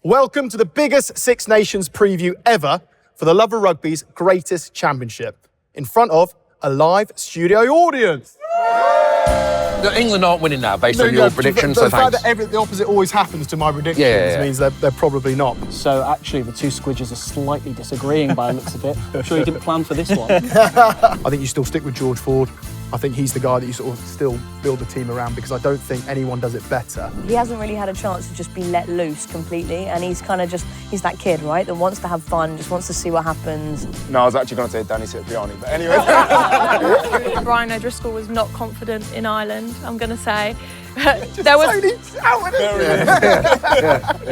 Welcome to the biggest Six Nations preview ever for the Love of Rugby's greatest championship, in front of a live studio audience. No, England aren't winning now, based on your prediction, so the fact thanks. that the opposite always happens to my predictions means they're probably not. So actually, the two Squidges are slightly disagreeing by the looks of it. I'm sure you didn't plan for this one. I think you still stick with George Forde. I think he's the guy that you sort of still build the team around, because I don't think anyone does it better. He hasn't really had a chance to just be let loose completely, and he's kind of he's that kid, right, that wants to have fun, just wants to see what happens. No, I was actually going to say Danny Cipriani, but anyway. Brian O'Driscoll was not confident in Ireland, I'm going to say. There was.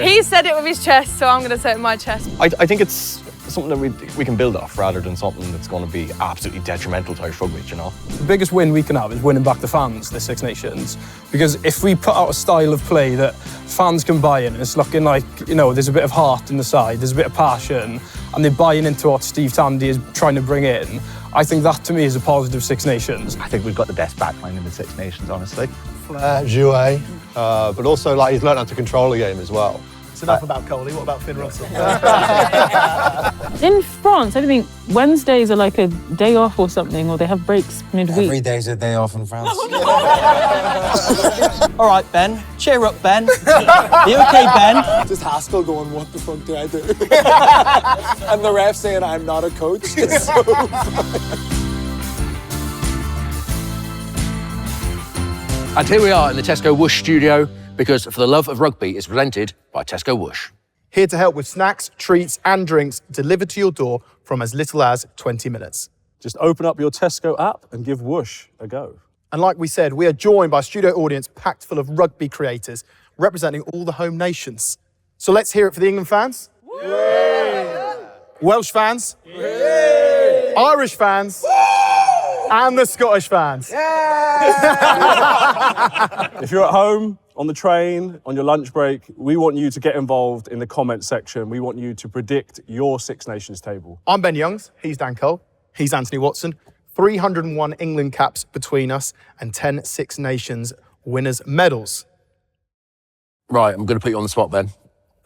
He said it with his chest, so I'm going to say it with my chest. I think it's something that we can build off rather than something that's going to be absolutely detrimental to Irish rugby, you know? The biggest win we can have is winning back the fans, the Six Nations, because if we put out a style of play that fans can buy in, and it's looking like, you know, there's a bit of heart in the side, there's a bit of passion, and they're buying into what Steve Tandy is trying to bring in, I think that to me is a positive Six Nations. I think we've got the best backline in the Six Nations, honestly. Flair, Jouet, but also like he's learned how to control the game as well. It's enough about Coley. What about Finn Russell? In France, I don't think Wednesdays are like a day off or something, or they have breaks midweek. Every day's a day off in France. All right, Ben. Cheer up, Ben. Are you okay, Ben? Just Haskell going, what the fuck do I do? And the ref saying I'm not a coach. It's so And here we are in the Tesco Whoosh studio, because For the Love of Rugby is presented by Tesco Whoosh. Here to help with snacks, treats and drinks delivered to your door from as little as 20 minutes. Just open up your Tesco app and give Whoosh a go. And like we said, we are joined by a studio audience packed full of rugby creators representing all the home nations. So let's hear it for the England fans. Yay! Welsh fans. Yay! Irish fans. And the Scottish fans. If you're at home, on the train, on your lunch break, we want you to get involved in the comments section. We want you to predict your Six Nations table. I'm Ben Youngs, he's Dan Cole, he's Anthony Watson. 301 England caps between us and 10 Six Nations winners' medals. Right, I'm going to put you on the spot, Ben.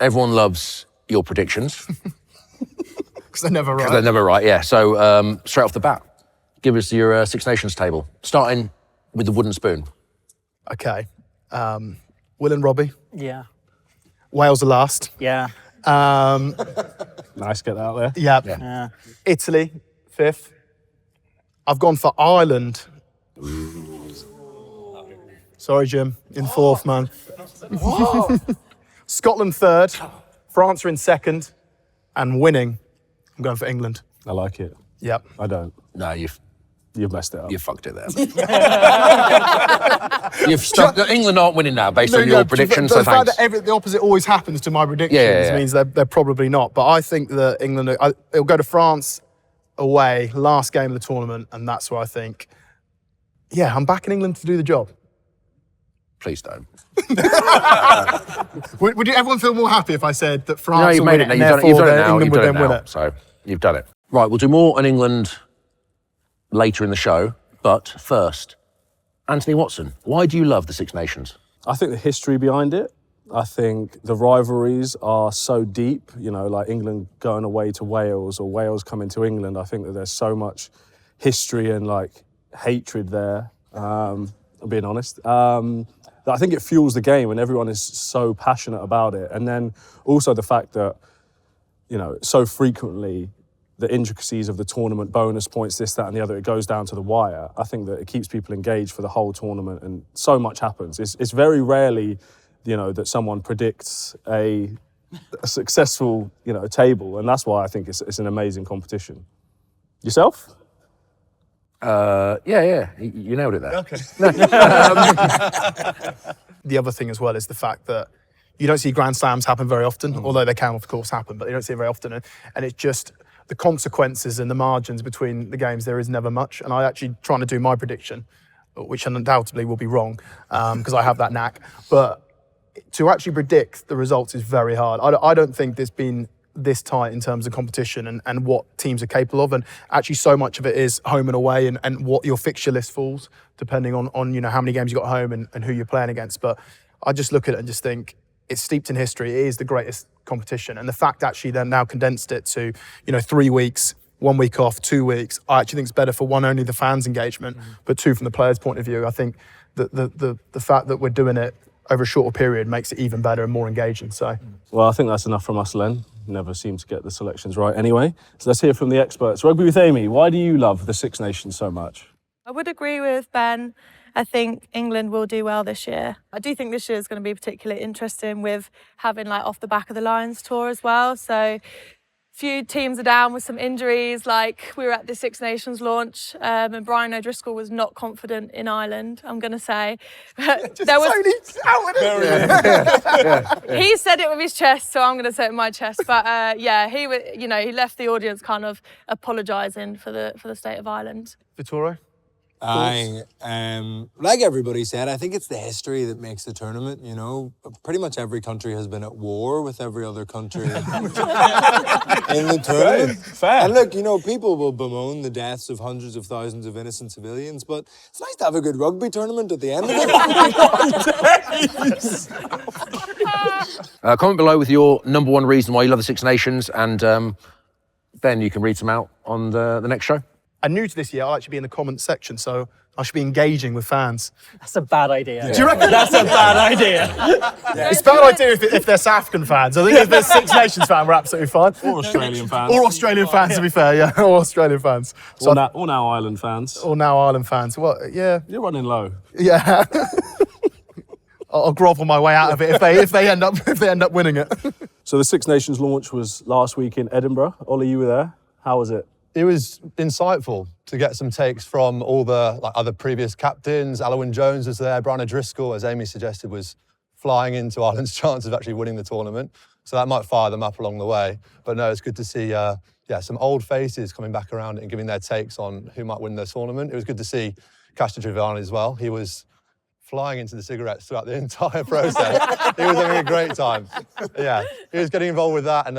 Everyone loves your predictions. Because they're never right. Because they're never right, yeah. So straight off the bat, give us your Six Nations table, starting with the wooden spoon. Okay. Will and Robbie. Yeah. Wales are last. Yeah. Nice, get that out there. Yeah. Yeah. Italy, 5th. I've gone for Ireland. Sorry, Jim. In 4th, man. Scotland, 3rd. France are in 2nd. And winning, I'm going for England. I like it. Yep. I don't. No, you've messed it up. You fucked it there. England aren't winning now, based on your prediction, so thanks. The fact that the opposite always happens to my predictions means they're probably not. But I think that England, it'll go to France away, last game of the tournament, and that's where I think, yeah, I'm backing England to do the job. Please don't. Would everyone feel more happy if I said that France No, you've made it now. You've done it now. England would then win it? So you've done it. Right, we'll do more on England later in the show, but first, Anthony Watson, why do you love the Six Nations? I think the history behind it. I think the rivalries are so deep, you know, like England going away to Wales or Wales coming to England. I think that there's so much history and like hatred there, I'm being honest. I think it fuels the game and everyone is so passionate about it. And then also the fact that, you know, so frequently the intricacies of the tournament, bonus points, this, that, and the other, it goes down to the wire. I think that it keeps people engaged for the whole tournament, and so much happens. It's very rarely, you know, that someone predicts a successful, you know, table, and that's why I think it's an amazing competition. Yourself? Yeah, you nailed it there. Okay. The other thing as well is the fact that you don't see Grand Slams happen very often, although they can, of course, happen, but you don't see it very often. And it's just the consequences and the margins between the games, there is never much. And I actually trying to do my prediction, which undoubtedly will be wrong, because I have that knack. But to actually predict the results is very hard. I don't think there's been this tight in terms of competition and what teams are capable of. And actually so much of it is home and away and what your fixture list falls, depending on you know, how many games you got home and who you're playing against. But I just look at it and just think, it's steeped in history. It is the greatest competition. And the fact actually they're now condensed it to, 3 weeks, 1 week off, 2 weeks, I actually think it's better for one, only the fans' engagement, but two, from the players' point of view. I think that the fact that we're doing it over a shorter period makes it even better and more engaging. So, well, I think that's enough from us, Len. Never seem to get the selections right anyway. So let's hear from the experts. Rugby with Amy, why do you love the Six Nations so much? I would agree with Ben. I think England will do well this year. I do think this year is going to be particularly interesting with having off the back of the Lions tour as well. So few teams are down with some injuries. We were at the Six Nations launch, and Brian O'Driscoll was not confident in Ireland, I'm going to say. He said it with his chest, so I'm going to say it with my chest. But he left the audience kind of apologising for the state of Ireland. Vittorio? Like everybody said, I think it's the history that makes the tournament, Pretty much every country has been at war with every other country in the tournament. Fair. And look, people will bemoan the deaths of hundreds of thousands of innocent civilians, but it's nice to have a good rugby tournament at the end of it. Comment below with your number one reason why you love the Six Nations, and Ben, you can read some out on the next show. And new to this year, I'll actually be in the comments section, so I should be engaging with fans. That's a bad idea. Yeah. Do you reckon? That's a bad idea. It's a bad idea if they're South African fans. I think if they're Six Nations fans, we're absolutely fine. Or Australian fans. Or Australian fans, to be fair, yeah. Or Australian fans. Or now Ireland fans. Or now Ireland fans. Well, yeah. You're running low. Yeah. I'll grovel my way out of it if they end up winning it. So the Six Nations launch was last week in Edinburgh. Ollie, you were there. How was it? It was insightful to get some takes from all the other previous captains. Alwyn Jones was there. Brian O'Driscoll, as Amy suggested, was flying into Ireland's chance of actually winning the tournament. So that might fire them up along the way. But no, it's good to see some old faces coming back around and giving their takes on who might win the tournament. It was good to see Castor Triviani as well. He was flying into the cigarettes throughout the entire process. He was having a great time. Yeah, he was getting involved with that and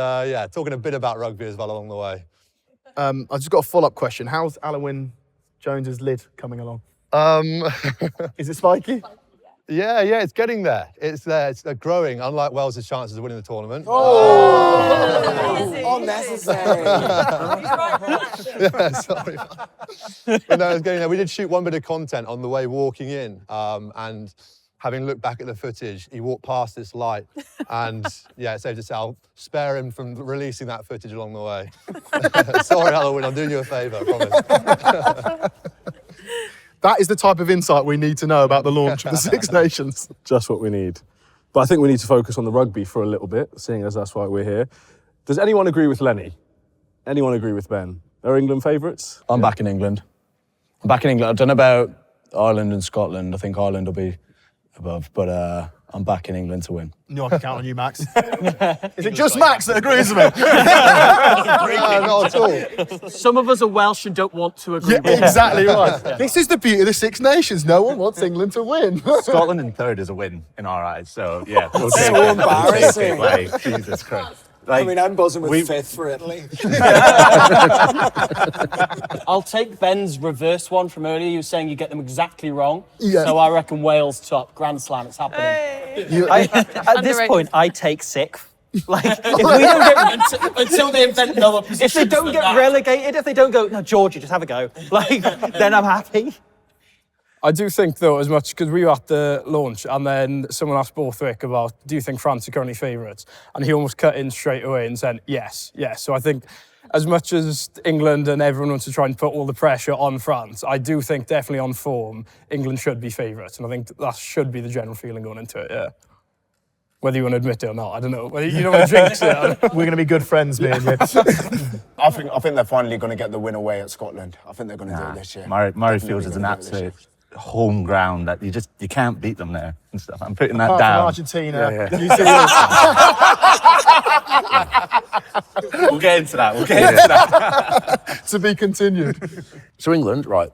talking a bit about rugby as well along the way. I've just got a follow-up question. How's Alwyn Jones's lid coming along? Is it spiky? Yeah, it's getting there. It's there. It's growing, unlike Wales' chances of winning the tournament. Unnecessary. Yeah, sorry. But no, it's getting there. We did shoot one bit of content on the way walking in, and having looked back at the footage, he walked past this light, and it's safe to say I'll spare him from releasing that footage along the way. Sorry, Alwyn, I'm doing you a favour, I promise. That is the type of insight we need to know about the launch of the Six Nations. Just what we need. But I think we need to focus on the rugby for a little bit, seeing as that's why we're here. Does anyone agree with Lenny? Anyone agree with Ben? Are England favourites? I'm back in England. I don't know about Ireland and Scotland. I think Ireland will be above, but I'm back in England to win. No, I can count on you, Max. Is it just Max that agrees with me? Not at all. Some of us are Welsh and don't want to agree with you. Exactly right. This is the beauty of the Six Nations. No one wants England to win. Scotland in third is a win in our eyes. So yeah, we'll take So it. embarrassing. We'll take it away. Jesus Christ. I'm buzzing with fifth for Italy. I'll take Ben's reverse one from earlier. You were saying you get them exactly wrong. Yeah. So I reckon Wales top. Grand Slam, it's happening. At this point, I take sixth. If we don't get Until they invent another position. if they don't get relegated, if they don't go, no, Georgia, just have a go. Then I'm happy. I do think, though, as much because we were at the launch and then someone asked Borthwick about, do you think France are currently favourites? And he almost cut in straight away and said, yes. So I think as much as England and everyone wants to try and put all the pressure on France, I do think definitely on form, England should be favourites. And I think that should be the general feeling going into it, yeah. Whether you want to admit it or not, I don't know. Whether you don't want to jinx it. We're going to be good friends, me and you. I think they're finally going to get the win away at Scotland. I think they're going to do it this year. Murrayfield is an absolute home ground that you can't beat them there and stuff. I'm putting that Apart down. from Argentina. New Zealand. We'll get into that. To be continued. So England, right,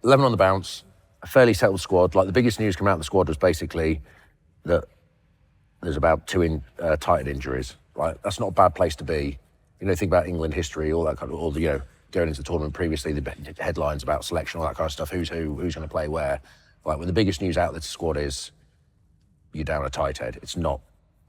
11 on the bounce, a fairly settled squad. Like the biggest news coming out of the squad was basically that there's about 2 tightened injuries. Right, that's not a bad place to be. Think about England history, all that kind of, going into the tournament previously, the headlines about selection, all that kind of stuff, who's going to play where. Like when the biggest news out of the squad is you're down a tight head, it's not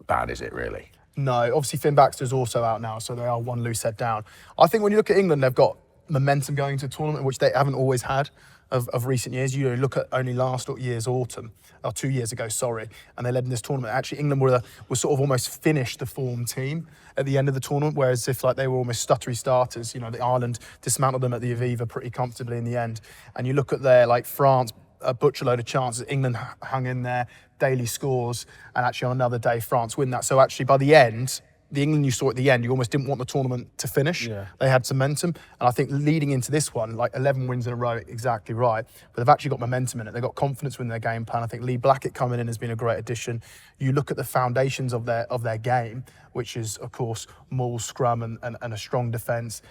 bad, is it really? No, obviously Finn Baxter's also out now, so they are one loose head down. I think when you look at England, they've got momentum going into a tournament, which they haven't always had of recent years. You look at only last year's autumn, or 2 years ago, sorry, and they led in this tournament. Actually, England were sort of almost finished the form team at the end of the tournament, whereas if like they were almost stuttery starters, you know, the Ireland dismantled them at the Aviva pretty comfortably in the end. And you look at their, like France, a butcher load of chances. England hung in there, daily scores, and actually on another day, France win that. So actually by the end, the England you saw at the end, you almost didn't want the tournament to finish. Yeah. They had some momentum. And I think leading into this one, like 11 wins in a row, exactly right. But they've actually got momentum in it. They've got confidence in their game plan. I think Lee Blackett coming in has been a great addition. You look at the foundations of their game, which is, of course, maul, scrum, and a strong defence,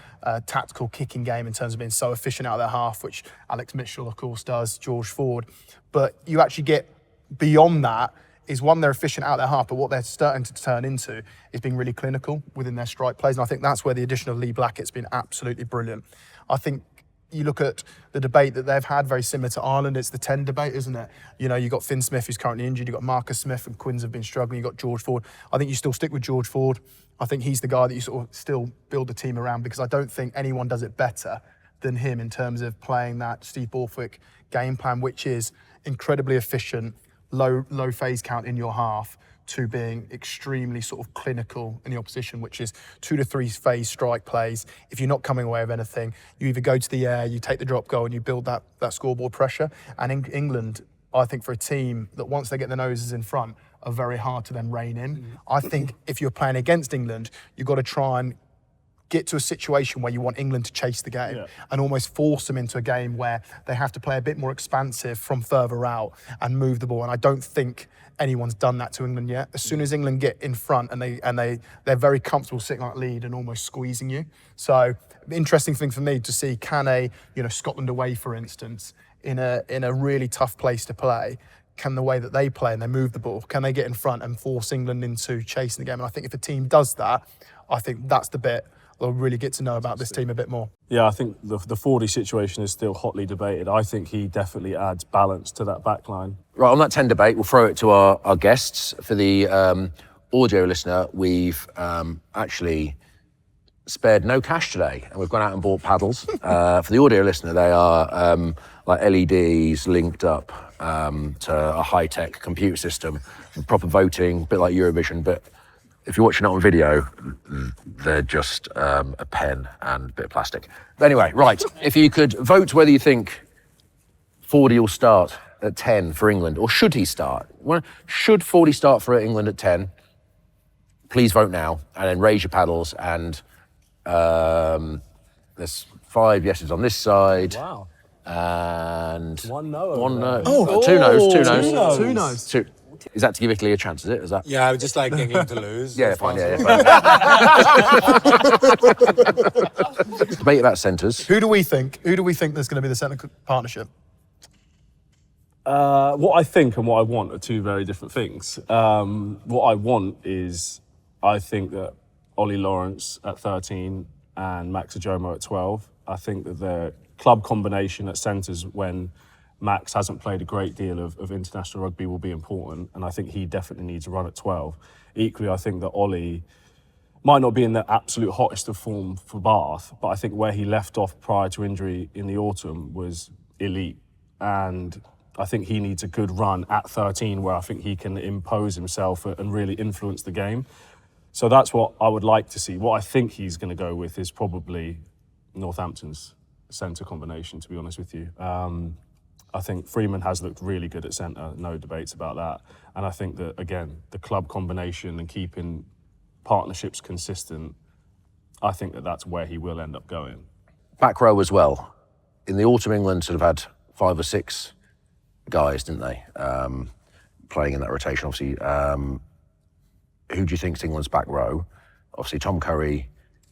tactical kicking game in terms of being so efficient out of their half, which Alex Mitchell, of course, does, George Forde. But you actually get beyond that, is one, they're efficient out their half, but what they're starting to turn into is being really clinical within their strike plays. And I think that's where the addition of Lee Blackett's been absolutely brilliant. I think you look at the debate that they've had, very similar to Ireland, it's the 10 debate, isn't it? You know, you've got Finn Smith, who's currently injured, you've got Marcus Smith and Quins have been struggling, you've got George Forde. I think you still stick with George Forde. I think he's the guy that you sort of still build the team around, because I don't think anyone does it better than him in terms of playing that Steve Borthwick game plan, which is incredibly efficient, low phase count in your half, to being extremely sort of clinical in the opposition, which is 2 to 3 phase strike plays. If you're not coming away with anything, you either go to the air, you take the drop goal, and you build that scoreboard pressure. And in England, I think for a team that once they get their noses in front, are very hard to then rein in. I think if you're playing against England, you've got to try and get to a situation where you want England to chase the game and almost force them into a game where they have to play a bit more expansive from further out and move the ball. And I don't think anyone's done that to England yet. As soon as England get in front and they're very comfortable sitting like lead and almost squeezing you. So interesting thing for me to see, can Scotland away, for instance, in a really tough place to play, can the way that they play and they move the ball, can they get in front and force England into chasing the game? And I think if a team does that, I think that's the bit they'll really get to know about this team a bit more. Yeah, I think the Forde situation is still hotly debated. I think he definitely adds balance to that back line. Right, on that 10 debate, we'll throw it to our guests. For the audio listener, we've actually spared no cash today, and we've gone out and bought paddles. For the audio listener, they are like LEDs linked up to a high-tech computer system, proper voting, a bit like Eurovision, but if you're watching it on video, they're just a pen and a bit of plastic. But anyway, right, if you could vote whether you think Forde will start at 10 for England, or should he start? Should Forde start for England at 10? Please vote now, and then raise your paddles, and there's 5 yeses on this side. Wow. And one no. Oh, two no's. Is that to give Italy a chance, is it? Is that? Yeah, I would just like England to lose. Yeah, fine, fine. Debate about centres. Who do we think there's going to be the centre partnership? What I think and what I want are two very different things. What I want is, I think that Ollie Lawrence at 13 and Max Ajomo at 12. I think that the club combination at centres, when Max hasn't played a great deal of international rugby, will be important, and I think he definitely needs a run at 12. Equally, I think that Ollie might not be in the absolute hottest of form for Bath, but I think where he left off prior to injury in the autumn was elite, and I think he needs a good run at 13 where I think he can impose himself and really influence the game. So that's what I would like to see. What I think he's going to go with is probably Northampton's centre combination, to be honest with you. I think Freeman has looked really good at centre, no debates about that. And I think that, again, the club combination and keeping partnerships consistent, I think that that's where he will end up going. Back row as well. In the autumn, England sort of had 5 or 6 guys, didn't they? Playing in that rotation, obviously. Who do you think is England's back row? Obviously, Tom Curry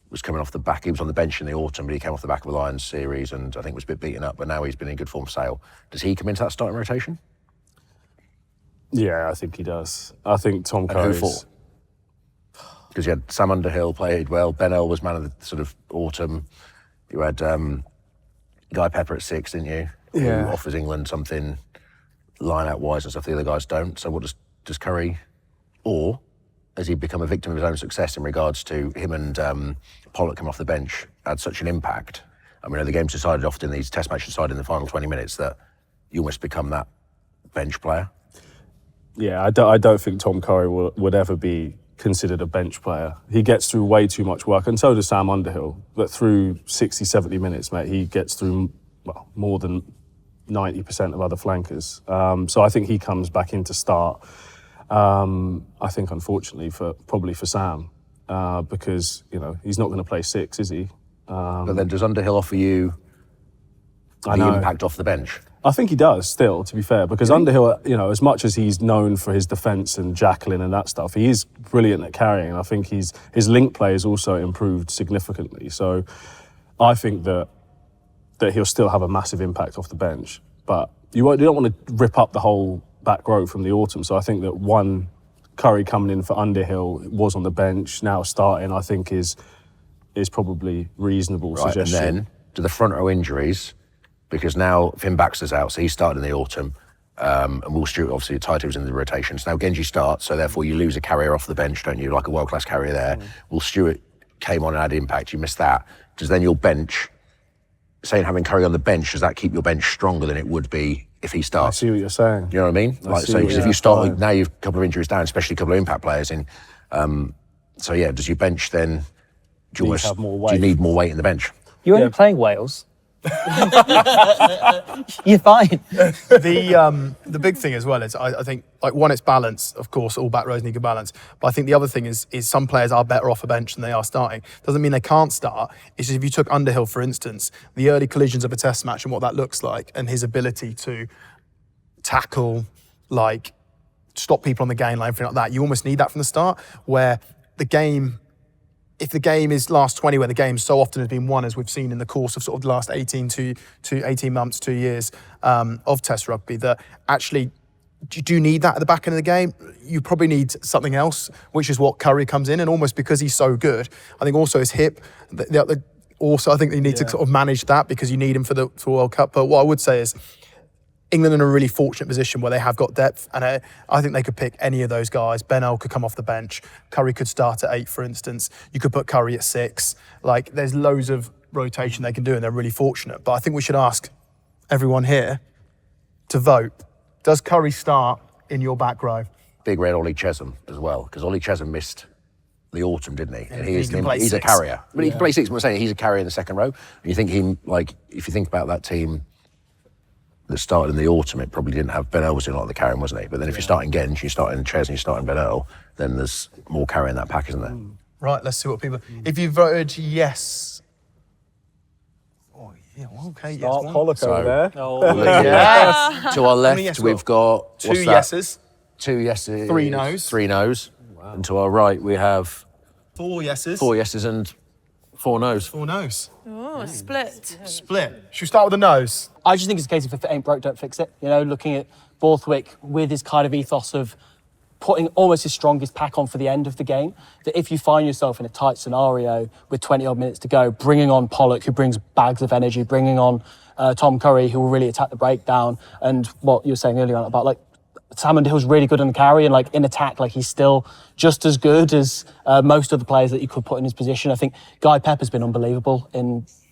was coming off the back. He was on the bench in the autumn, but he came off the back of the Lions series and I think was a bit beaten up, but now he's been in good form for Sale. Does he come into that starting rotation? Yeah, I think he does. I think Tom And Curry's... who for? Because you had Sam Underhill played well. Ben Earl was man of the sort of autumn. You had Guy Pepper at 6, didn't you? Yeah. Who offers England something line-out wise and stuff the other guys don't. So what does Curry, or has he become a victim of his own success in regards to him and Pollock coming off the bench had such an impact? I mean, the game's decided often, these test matches decided in the final 20 minutes, that you almost become that bench player. Yeah, I don't think Tom Curry would ever be considered a bench player. He gets through way too much work, and so does Sam Underhill. But through 60, 70 minutes, mate, he gets through more than 90% of other flankers. So I think he comes back in to start. I think, unfortunately, probably for Sam, because he's not going to play 6, is he? But then does Underhill offer you the impact off the bench? I think he does still, to be fair, because Underhill, as much as he's known for his defence and jackling and that stuff, he is brilliant at carrying. And I think his link play has also improved significantly. So I think that he'll still have a massive impact off the bench. But you don't want to rip up the whole back row from the autumn. So I think that one, Curry coming in for Underhill, was on the bench, now starting, I think is probably reasonable suggestion. And then to the front row injuries, because now Finn Baxter's out, so he started in the autumn, and Will Stewart, obviously, Taito was in the rotation. So now Genji starts, so therefore you lose a carrier off the bench, don't you? Like a world-class carrier there. Will Stewart came on and had impact, you missed that. Does then your bench, saying having Curry on the bench, does that keep your bench stronger than it would be if he starts? I see what you're saying. You know what I mean? Because if you start, now you've a couple of injuries down, especially a couple of impact players in. So yeah, does your bench then, do you need more weight in the bench? You're only playing Wales. You're fine. The big thing as well is I think, like, one, it's balance. Of course, all back rows need good balance. But I think the other thing is some players are better off a bench than they are starting. Doesn't mean they can't start. It's just, if you took Underhill, for instance, the early collisions of a test match and what that looks like, and his ability to tackle, like, stop people on the gain line, everything like that, you almost need that from the start, where the game, if the game is last 20, where the game so often has been won, as we've seen in the course of sort of the last 18 months, 2 years of Test rugby, that actually, do you need that at the back end of the game? You probably need something else, which is what Curry comes in, and almost because he's so good, I think also his hip, also I think you need to sort of manage that, because you need him for World Cup. But what I would say is, England in a really fortunate position where they have got depth, and I think they could pick any of those guys. Ben Earl could come off the bench. Curry could start at 8, for instance. You could put Curry at 6. Like, there's loads of rotation they can do, and they're really fortunate. But I think we should ask everyone here to vote. Does Curry start in your back row? Big red Ollie Chesham as well, because Ollie Chesham missed the autumn, didn't he? And he's a carrier. But he can play 6, but I'm saying he's a carrier in the second row. And you think if you think about that team that started in the autumn, it probably didn't have Ben Earl was doing a lot of the carrying, wasn't he? But then if you're starting Genj, you're starting Ches, and you're starting Ben Earl, then there's more carry in that pack, isn't there? Right, let's see what people... If you voted yes... Oh, yeah, well, okay, Start yes. Pollock over there. Yes. To our left, we've got... 2 yeses. 2 yeses. 3 noes. 3 noes. Wow. And to our right, we have... 4 yeses. 4 yeses and 4 noes. 4 noes. Oh, split. Split. Should we start with the nose? I just think it's a case of if it ain't broke, don't fix it. Looking at Borthwick with his kind of ethos of putting almost his strongest pack on for the end of the game, that if you find yourself in a tight scenario with 20-odd minutes to go, bringing on Pollock, who brings bags of energy, bringing on Tom Curry, who will really attack the breakdown, and what you were saying earlier on about, like, Sam Underhill's really good on the carry, and, like, in attack, like, he's still just as good as most of the players that you could put in his position. I think Guy Pepper's been unbelievable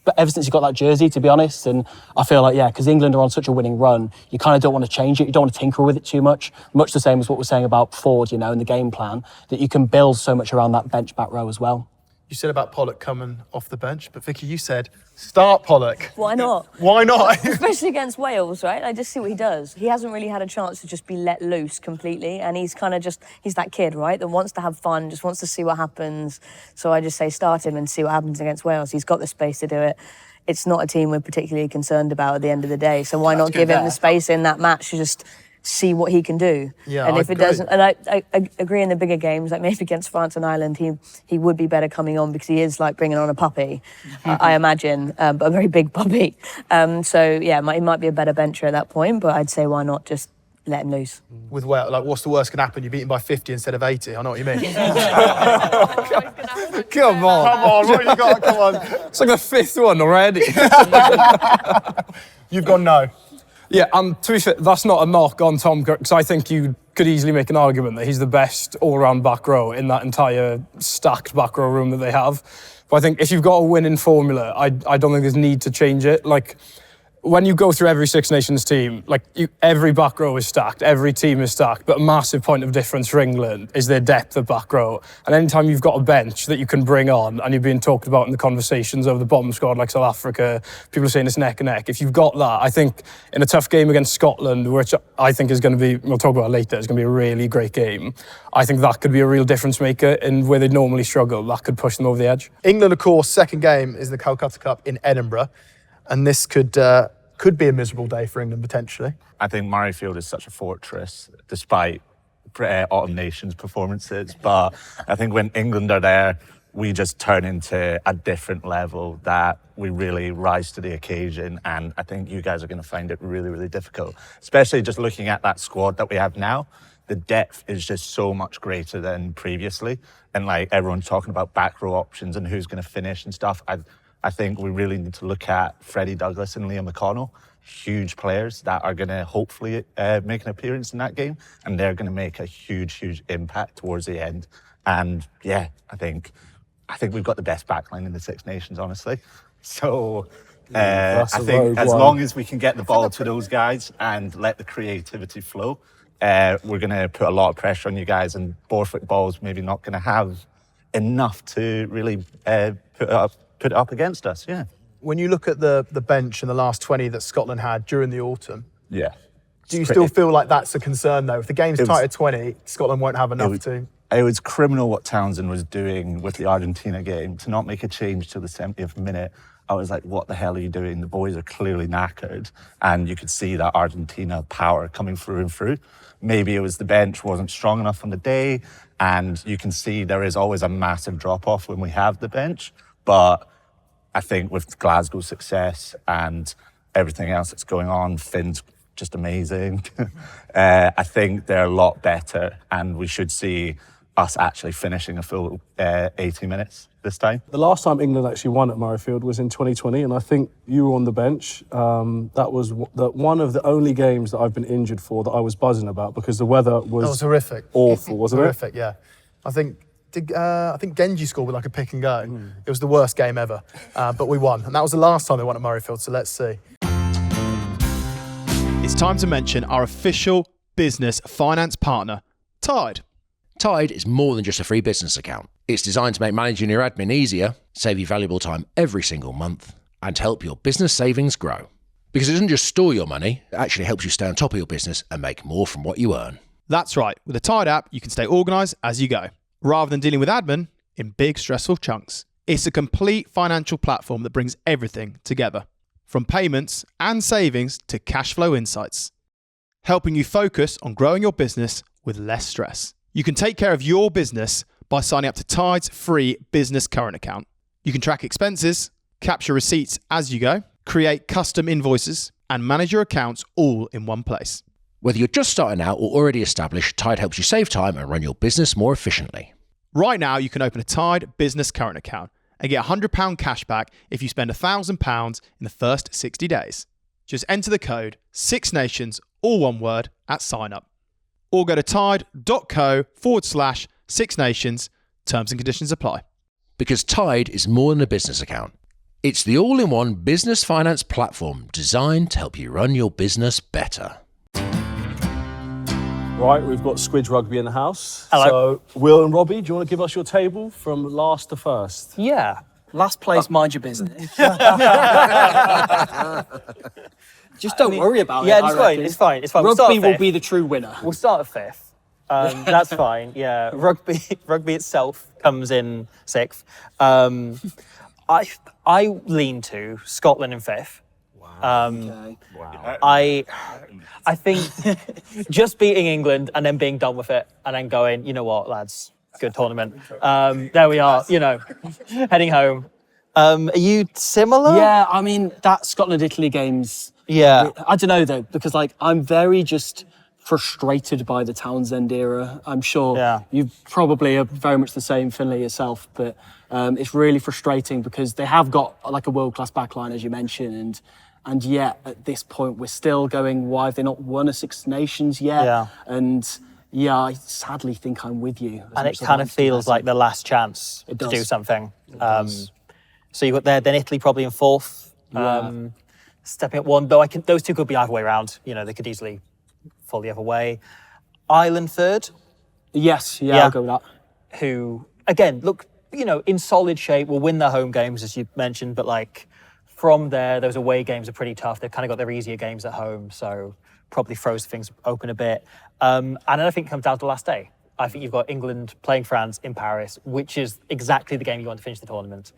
but ever since he got that jersey, to be honest. And I feel like, because England are on such a winning run, you kind of don't want to change it. You don't want to tinker with it too much. Much the same as what we're saying about Forde, in the game plan, that you can build so much around that bench back row as well. You said about Pollock coming off the bench, but Vicky, you said start Pollock. Why not? Why not? Especially against Wales, right? I just see what he does. He hasn't really had a chance to just be let loose completely, and he's kind of he's that kid, right, that wants to have fun, just wants to see what happens. So I just say start him and see what happens against Wales. He's got the space to do it. It's not a team we're particularly concerned about at the end of the day, so why not give him the space in that match to just see what he can do? Yeah, and if it agree. doesn't, and I agree in the bigger games, like maybe against France and Ireland, he would be better coming on, because he is like bringing on a puppy, I imagine, but a very big puppy. So yeah, he might be a better bencher at that point, but I'd say why not just let him loose. With Wales, like, what's the worst can happen? You're beaten by 50 instead of 80. I know what you mean. Come on. Come on, what have you got? Come on. It's like the 5th one already. You've gone no. Yeah, to be fair, that's not a knock on Tom, because I think could easily make an argument that he's the best all-round back row in that entire stacked back row room that they have. But I think if you've got a winning formula, I don't think there's need to change it. Like, when you go through every Six Nations team, every back row is stacked, every team is stacked, but a massive point of difference for England is their depth of back row. And anytime you've got a bench that you can bring on, and you're being talked about in the conversations over the bottom squad like South Africa, people are saying it's neck and neck. If you've got that, I think in a tough game against Scotland, which I think is going to be, we'll talk about it later, it's going to be a really great game. I think that could be a real difference maker in where they normally struggle. That could push them over the edge. England, of course, second game is the Calcutta Cup in Edinburgh, and this could be a miserable day for England potentially. I think Murrayfield is such a fortress, despite Autumn Nations performances. But I think when England are there, we just turn into a different level that we really rise to the occasion. And I think you guys are going to find it really, really difficult, especially just looking at that squad that we have now. The depth is just so much greater than previously. And everyone's talking about back row options and who's going to finish and stuff. I think we really need to look at Freddie Douglas and Liam McConnell, huge players that are going to hopefully make an appearance in that game, and they're going to make a huge, huge impact towards the end. And yeah, I think we've got the best backline in the Six Nations, honestly. So I think as long as we can get the ball to those guys and let the creativity flow, we're going to put a lot of pressure on you guys, and Borthwick Ball's maybe not going to have enough to really put it up against us, yeah. When you look at the bench in the last 20 that Scotland had during the autumn, yeah, do you still feel like that's a concern though? If the game's tight at 20, Scotland won't have enough to... It was criminal what Townsend was doing with the Argentina game, to not make a change till the 70th minute. I was like, what the hell are you doing? The boys are clearly knackered, and you could see that Argentina power coming through and through. Maybe it was the bench wasn't strong enough on the day, and you can see there is always a massive drop-off when we have the bench. But I think with Glasgow's success and everything else that's going on, Finn's just amazing. I think they're a lot better, and we should see us actually finishing a full 80 minutes this time. The last time England actually won at Murrayfield was in 2020, and I think you were on the bench. That was one of the only games that I've been injured for that I was buzzing about, because the weather was horrific. Awful, wasn't horrific, yeah. I think Genji scored with a pick and go. It was the worst game ever, but we won. And that was the last time they won at Murrayfield, so let's see. It's time to mention our official business finance partner, Tide. Tide is more than just a free business account. It's designed to make managing your admin easier, save you valuable time every single month, and to help your business savings grow. Because it doesn't just store your money, it actually helps you stay on top of your business and make more from what you earn. That's right. With the Tide app, you can stay organised as you go, rather than dealing with admin in big, stressful chunks. It's a complete financial platform that brings everything together, from payments and savings to cash flow insights, helping you focus on growing your business with less stress. You can take care of your business by signing up to Tide's free business current account. You can track expenses, capture receipts as you go, create custom invoices, and manage your accounts all in one place. Whether you're just starting out or already established, Tide helps you save time and run your business more efficiently. Right now, you can open a Tide business current account and get £100 cash back if you spend £1,000 in the first 60 days. Just enter the code Six Nations, all one word, at sign up. Or go to tide.co/Six Nations. Terms and conditions apply. Because Tide is more than a business account. It's the all-in-one business finance platform designed to help you run your business better. Right, we've got Squidge Rugby in the house. Hello. So, Will and Robbie, do you want to give us your table from last to first? Yeah. Last place, mind your business. Just don't worry about it. Yeah, it's fine. Rugby will be the true winner. We'll start at fifth. That's fine. Yeah, rugby itself comes in sixth. I lean to Scotland in fifth. Okay. I think just beating England and then being done with it and then going, you know what, lads, good tournament. There we are, heading home. Are you similar? Yeah, I mean, that Scotland-Italy game's... Yeah. I don't know, though, because, I'm very just frustrated by the Townsend era. I'm sure you probably are very much the same, Finlay, yourself, but it's really frustrating because they have got, a world-class backline, as you mentioned, and yet, at this point, we're still going, why have they not won a Six Nations yet? Yeah. And, Yeah, I sadly think I'm with you. And it kind of feels like the last chance to do something. So you've got then Italy probably in fourth, stepping up one. Though those two could be either way around. You know, they could easily fall the other way. Ireland third. Yes, I'll go with that. Who again look, in solid shape. Will win their home games as you mentioned, but like from there, those away games are pretty tough. They've kind of got their easier games at home, so probably throws things open a bit. And then I think it comes down to the last day. I think you've got England playing France in Paris, which is exactly the game you want to finish the tournament.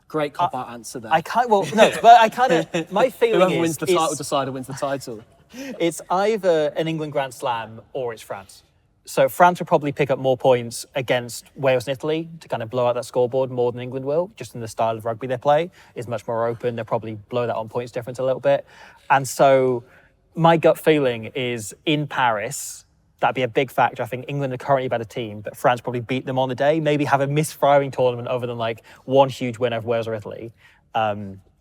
Great cop-out answer there. My feeling Whoever wins the title decider wins the title. It's either an England Grand Slam or it's France. So France will probably pick up more points against Wales and Italy to kind of blow out that scoreboard more than England will, just in the style of rugby they play. It's much more open. They'll probably blow that on points difference a little bit. And so my gut feeling is in Paris, that'd be a big factor. I think England are currently a better team, but France probably beat them on the day, maybe have a misfiring tournament other than like one huge win over Wales or Italy.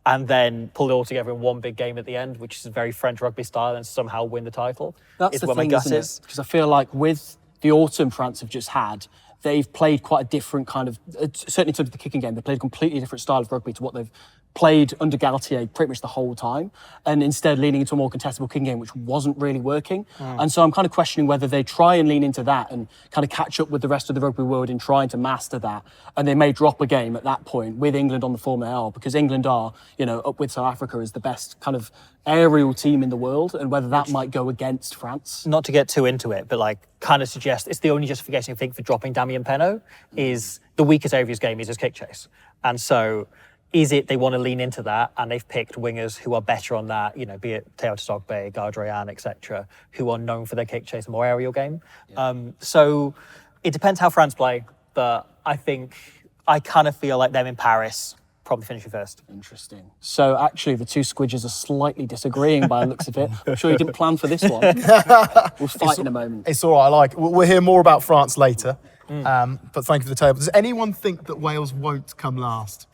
And then pull it all together in one big game at the end, which is very French rugby style, and somehow win the title. That's the thing, my gut is. Because I feel like with the autumn France have just had, they've played quite a different kind of, certainly in terms of the kicking game, they played a completely different style of rugby to what they've played under Galtier pretty much the whole time, and instead leaning into a more contestable kicking game, which wasn't really working. And so I'm kind of questioning whether they try and lean into that and kind of catch up with the rest of the rugby world in trying to master that. And they may drop a game at that point with England on the form they are, because England are, up with South Africa as the best kind of aerial team in the world, and whether that might go against France. Not to get too into it, but like kind of suggest it's the only justification I think for dropping Damien Penaud is the weakest area of his game is his kick chase. And so is it they want to lean into that, and they've picked wingers who are better on that, be it Teo Tsogbe, Gardrian, etc., who are known for their kick chase and more aerial game. So it depends how France play, but I kind of feel like them in Paris probably finishing first. Interesting. So actually the two Squidges are slightly disagreeing by the looks of it. I'm sure you didn't plan for this one. We'll fight in a moment. It's all right, we'll hear more about France later, but thank you for the table. Does anyone think that Wales won't come last?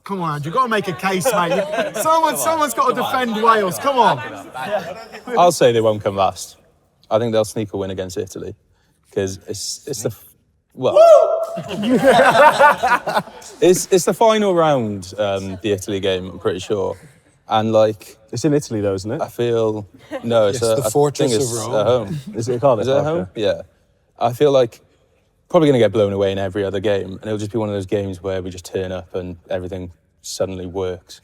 Come on, you've got to make a case, mate. Someone's got to defend Wales. Come on. I'll say they won't come last. I think they'll sneak a win against Italy, because it's the it's the final round, the Italy game. I'm pretty sure, and it's in Italy though, isn't it? I feel it's the fortress of Rome. Rome. At home. Is it at home? Yeah. I feel like probably going to get blown away in every other game, and it'll just be one of those games where we just turn up and everything suddenly works.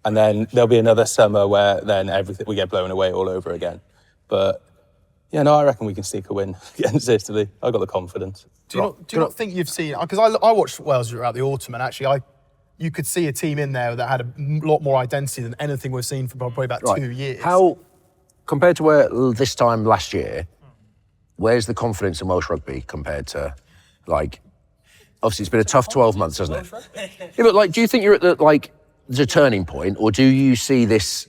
And then there'll be another summer where then we get blown away all over again. But yeah, no, I reckon we can sneak a win against Italy. I've got the confidence. Do you not think you've seen, because I watched Wales throughout the autumn, and actually you could see a team in there that had a lot more identity than anything we've seen for probably about 2 years. How, compared to where this time last year, where's the confidence in Welsh rugby compared to, obviously it's been a tough 12 months, hasn't it? Yeah, but do you think you're at the turning point, or do you see this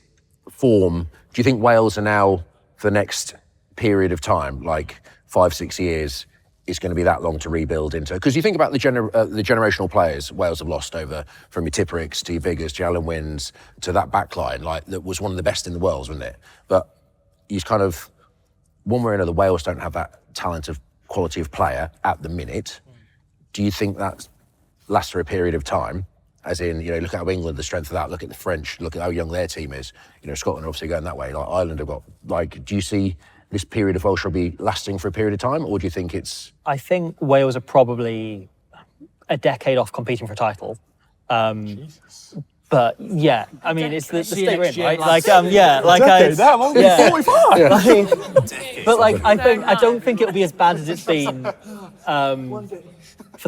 form? Do you think Wales are now, for the next period of time, 5-6 years, it's going to be that long to rebuild into? Because you think about the generational players Wales have lost over, from your Tippericks to your Biggers to Alan Wynns to that backline, that was one of the best in the world, wasn't it? But you kind of, one way or another, Wales don't have that talent of quality of player at the minute. Do you think that lasts for a period of time? As in, look at how England, the strength of that, look at the French, look at how young their team is. Scotland are obviously going that way. Ireland have got, do you see this period of Welsh rugby lasting for a period of time, or do you think it's... I think Wales are probably a decade off competing for a title. But yeah, I mean, it's the state we're in, right? But I don't think it'll be as bad as it's been for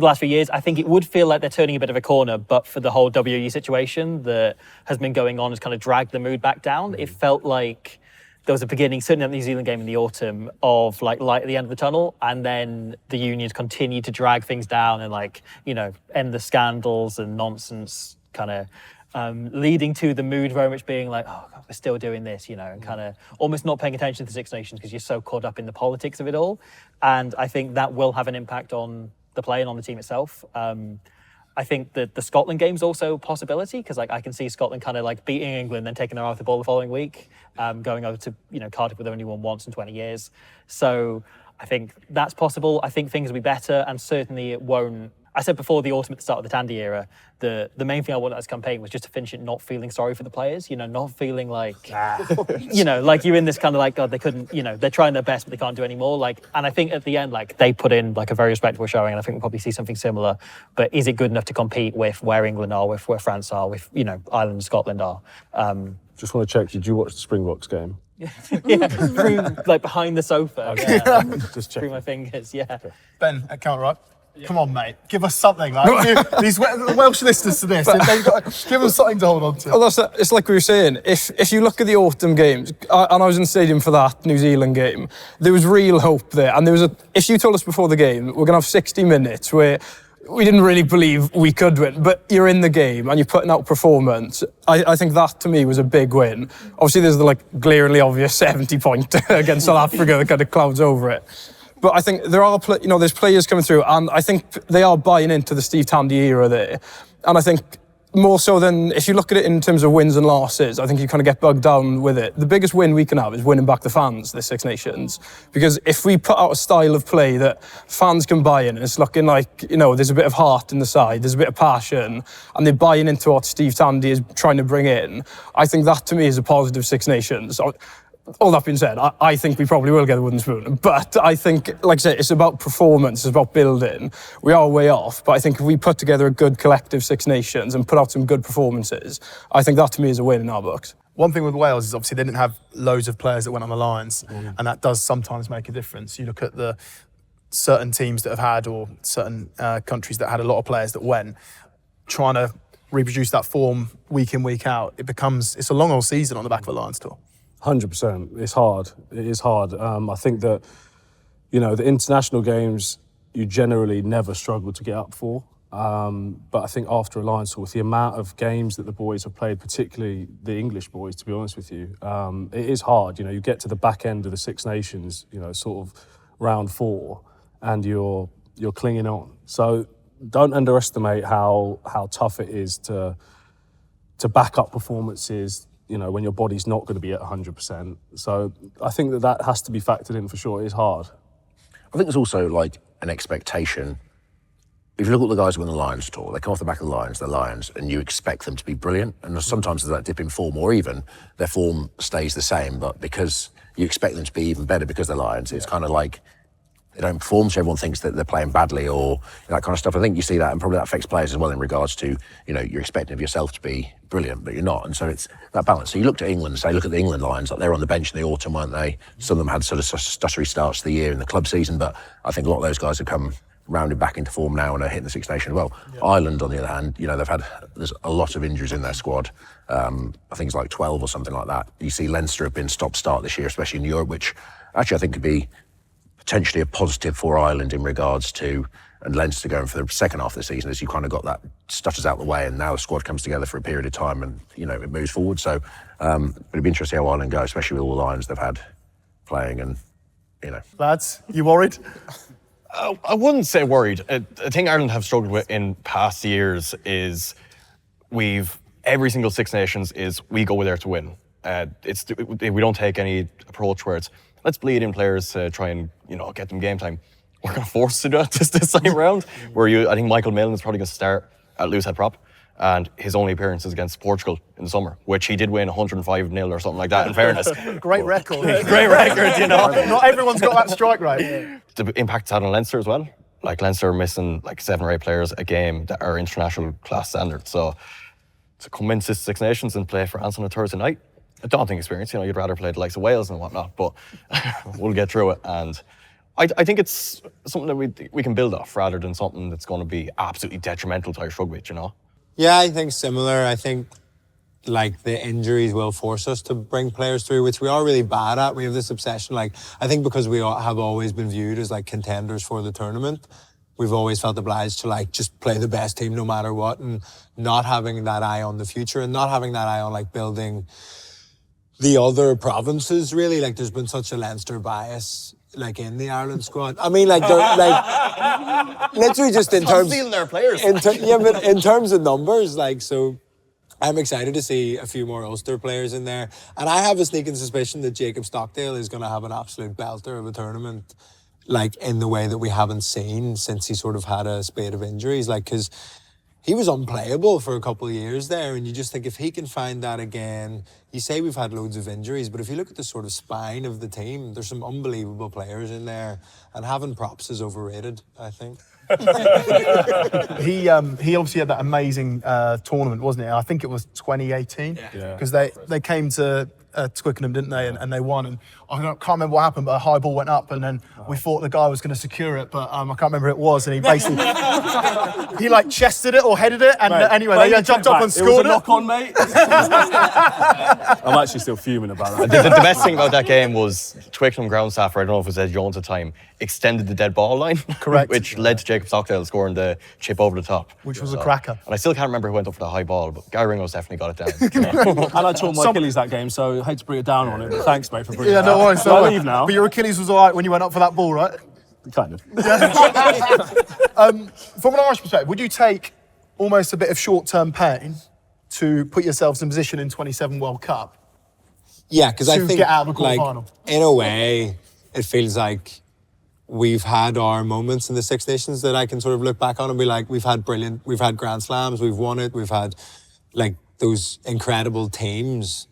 the last few years. I think it would feel like they're turning a bit of a corner, but for the whole WE situation that has been going on has kind of dragged the mood back down. It felt like there was a beginning, certainly at the New Zealand game in the autumn, of light at the end of the tunnel, and then the unions continued to drag things down and end the scandals and nonsense, kind of leading to the mood very much being oh God, we're still doing this, and kind of almost not paying attention to the Six Nations because you're so caught up in the politics of it all. And I think that will have an impact on the play and on the team itself. I think that the Scotland game's also a possibility because like I can see Scotland kind of like beating England, then taking their eye off the ball the following week, going over to Cardiff, where they've only won once in 20 years. So I think that's possible. I think things will be better, and certainly it won't. I said before the autumn at the start of the Tandy era, the main thing I wanted at this campaign was just to finish it not feeling sorry for the players, not feeling like, like you're in this kind of like, God, they couldn't, they're trying their best, but they can't do any more. Like, and I think at the end, like they put in like a very respectable showing, and I think we'll probably see something similar. But is it good enough to compete with where England are, with where France are, with, Ireland and Scotland are? Just want to check, did you watch the Springboks game? Yeah, through, like behind the sofa. Okay. Yeah. Just check. Through my fingers, yeah. Ben, at Counter Right. Come on, mate. Give us something. Like, these Welsh listeners to this, give them something to hold on to. Well, it's like we were saying. If you look at the autumn games, and I was in the stadium for that New Zealand game, there was real hope there. And if you told us before the game, we're going to have 60 minutes where we didn't really believe we could win, but you're in the game and you're putting out performance. I think that to me was a big win. Obviously, there's the glaringly obvious 70-point against South Africa that kind of clouds over it. But I think there are, there's players coming through, and I think they are buying into the Steve Tandy era there. And I think more so than if you look at it in terms of wins and losses, I think you kind of get bogged down with it. The biggest win we can have is winning back the fans, the Six Nations, because if we put out a style of play that fans can buy in, and it's looking like there's a bit of heart in the side, there's a bit of passion, and they're buying into what Steve Tandy is trying to bring in, I think that to me is a positive Six Nations. All that being said, I think we probably will get the wooden spoon. But I think, like I said, it's about performance, it's about building. We are way off, but I think if we put together a good collective Six Nations and put out some good performances, I think that to me is a win in our books. One thing with Wales is obviously they didn't have loads of players that went on the Lions, and that does sometimes make a difference. You look at the certain teams that have had, or certain countries that had a lot of players that went, trying to reproduce that form week in, week out, it's a long old season on the back of a Lions tour. 100%. It's hard. It is hard. I think that, the international games, you generally never struggle to get up for. But I think after a Lions tour, with the amount of games that the boys have played, particularly the English boys, to be honest with you, it is hard. You get to the back end of the Six Nations, sort of round 4, and you're clinging on. So don't underestimate how tough it is to back up performances, when your body's not going to be at 100%. So I think that has to be factored in for sure. It is hard. I think there's also an expectation. If you look at the guys who win the Lions tour, they come off the back of the Lions, they're Lions, and you expect them to be brilliant. And sometimes there's that dip in form, or even their form stays the same, but because you expect them to be even better because they're Lions, it's kind of like they don't perform, so everyone thinks that they're playing badly or that kind of stuff. I think you see that, and probably that affects players as well in regards to, you're expecting of yourself to be brilliant, but you're not. And so it's that balance. So you look at England, look at the England Lions, they're on the bench in the autumn, weren't they? Some of them had sort of stuttery starts to the year in the club season, but I think a lot of those guys have come rounded back into form now and are hitting the Six Nations well. Yeah. Ireland, on the other hand, there's a lot of injuries in their squad. I think it's like 12 or something like that. You see Leinster have been stop-start this year, especially in Europe, which actually I think could be potentially a positive for Ireland in regards to, and Leinster going for the second half of the season, as you kind of got that stutters out the way, and now the squad comes together for a period of time and, it moves forward. So it'd be interesting how Ireland go, especially with all the Lions they've had playing and, Lads, you worried? I wouldn't say worried. A thing Ireland have struggled with in past years is every single Six Nations is we go there to win. We don't take any approach where it's let's bleed in players to try and get them game time. We're going to force to do it this time round. I think Michael Millen is probably going to start at loose head prop, and his only appearance is against Portugal in the summer, which he did win 105-0 or something like that. In fairness, great record. Great record, Not everyone's got that strike rate. The impact it's had on Leinster as well. Like Leinster are missing 7 or 8 players a game that are international class standards. So to come into Six Nations and play France on a Thursday night, a daunting experience. You'd rather play the likes of Wales and whatnot, but we'll get through it. And I think it's something that we can build off rather than something that's going to be absolutely detrimental to Irish rugby, Yeah, I think similar. I think the injuries will force us to bring players through, which we are really bad at. We have this obsession. I think because we have always been viewed as contenders for the tournament, we've always felt obliged to just play the best team no matter what, and not having that eye on the future and not having that eye on building the other provinces, really. There's been such a Leinster bias like in the Ireland squad. I mean, like, they're like literally just in terms. Stealing their players. Yeah, but in terms of numbers, like, so I'm excited to see a few more Ulster players in there, and I have a sneaking suspicion that Jacob Stockdale is going to have an absolute belter of a tournament, like in the way that we haven't seen since he sort of had a spate of injuries, like, because he was unplayable for a couple of years there, and you just think if he can find that again, you say we've had loads of injuries, but if you look at the sort of spine of the team, there's some unbelievable players in there, and having props is overrated, I think. He obviously had that amazing tournament, wasn't it? I think it was 2018, because they came to Twickenham, didn't they? And they won. And I can't remember what happened, but a high ball went up, and then we thought the guy was going to secure it, but I can't remember who it was. And he basically he like chested it or headed it, and anyway, they jumped up and scored it. Was a it. knock on, mate. I'm actually still fuming about that. The best thing about that game was Twickenham ground staffer, I don't know if it was Ed Jones at the time, extended the dead ball line. Correct. Which led to Jacob Stockdale scoring the chip over the top. Which was a cracker. And I still can't remember who went up for the high ball, but Gary Ringo's definitely got it down. And I tore my Achilles that game, so I hate to bring it down on it, but thanks, mate, for bringing it Yeah, no worries. So I leave now. But your Achilles was all right when you went up for that ball, right? Kind of. From an Irish perspective, would you take almost a bit of short-term pain to put yourselves in position in 27 World Cup? Yeah, because I To think, get out of the like, quarterfinal. in a way, it feels like we've had our moments in the Six Nations that I can sort of look back on and be like, we've had Grand Slams, we've won it, we've had like those incredible teams.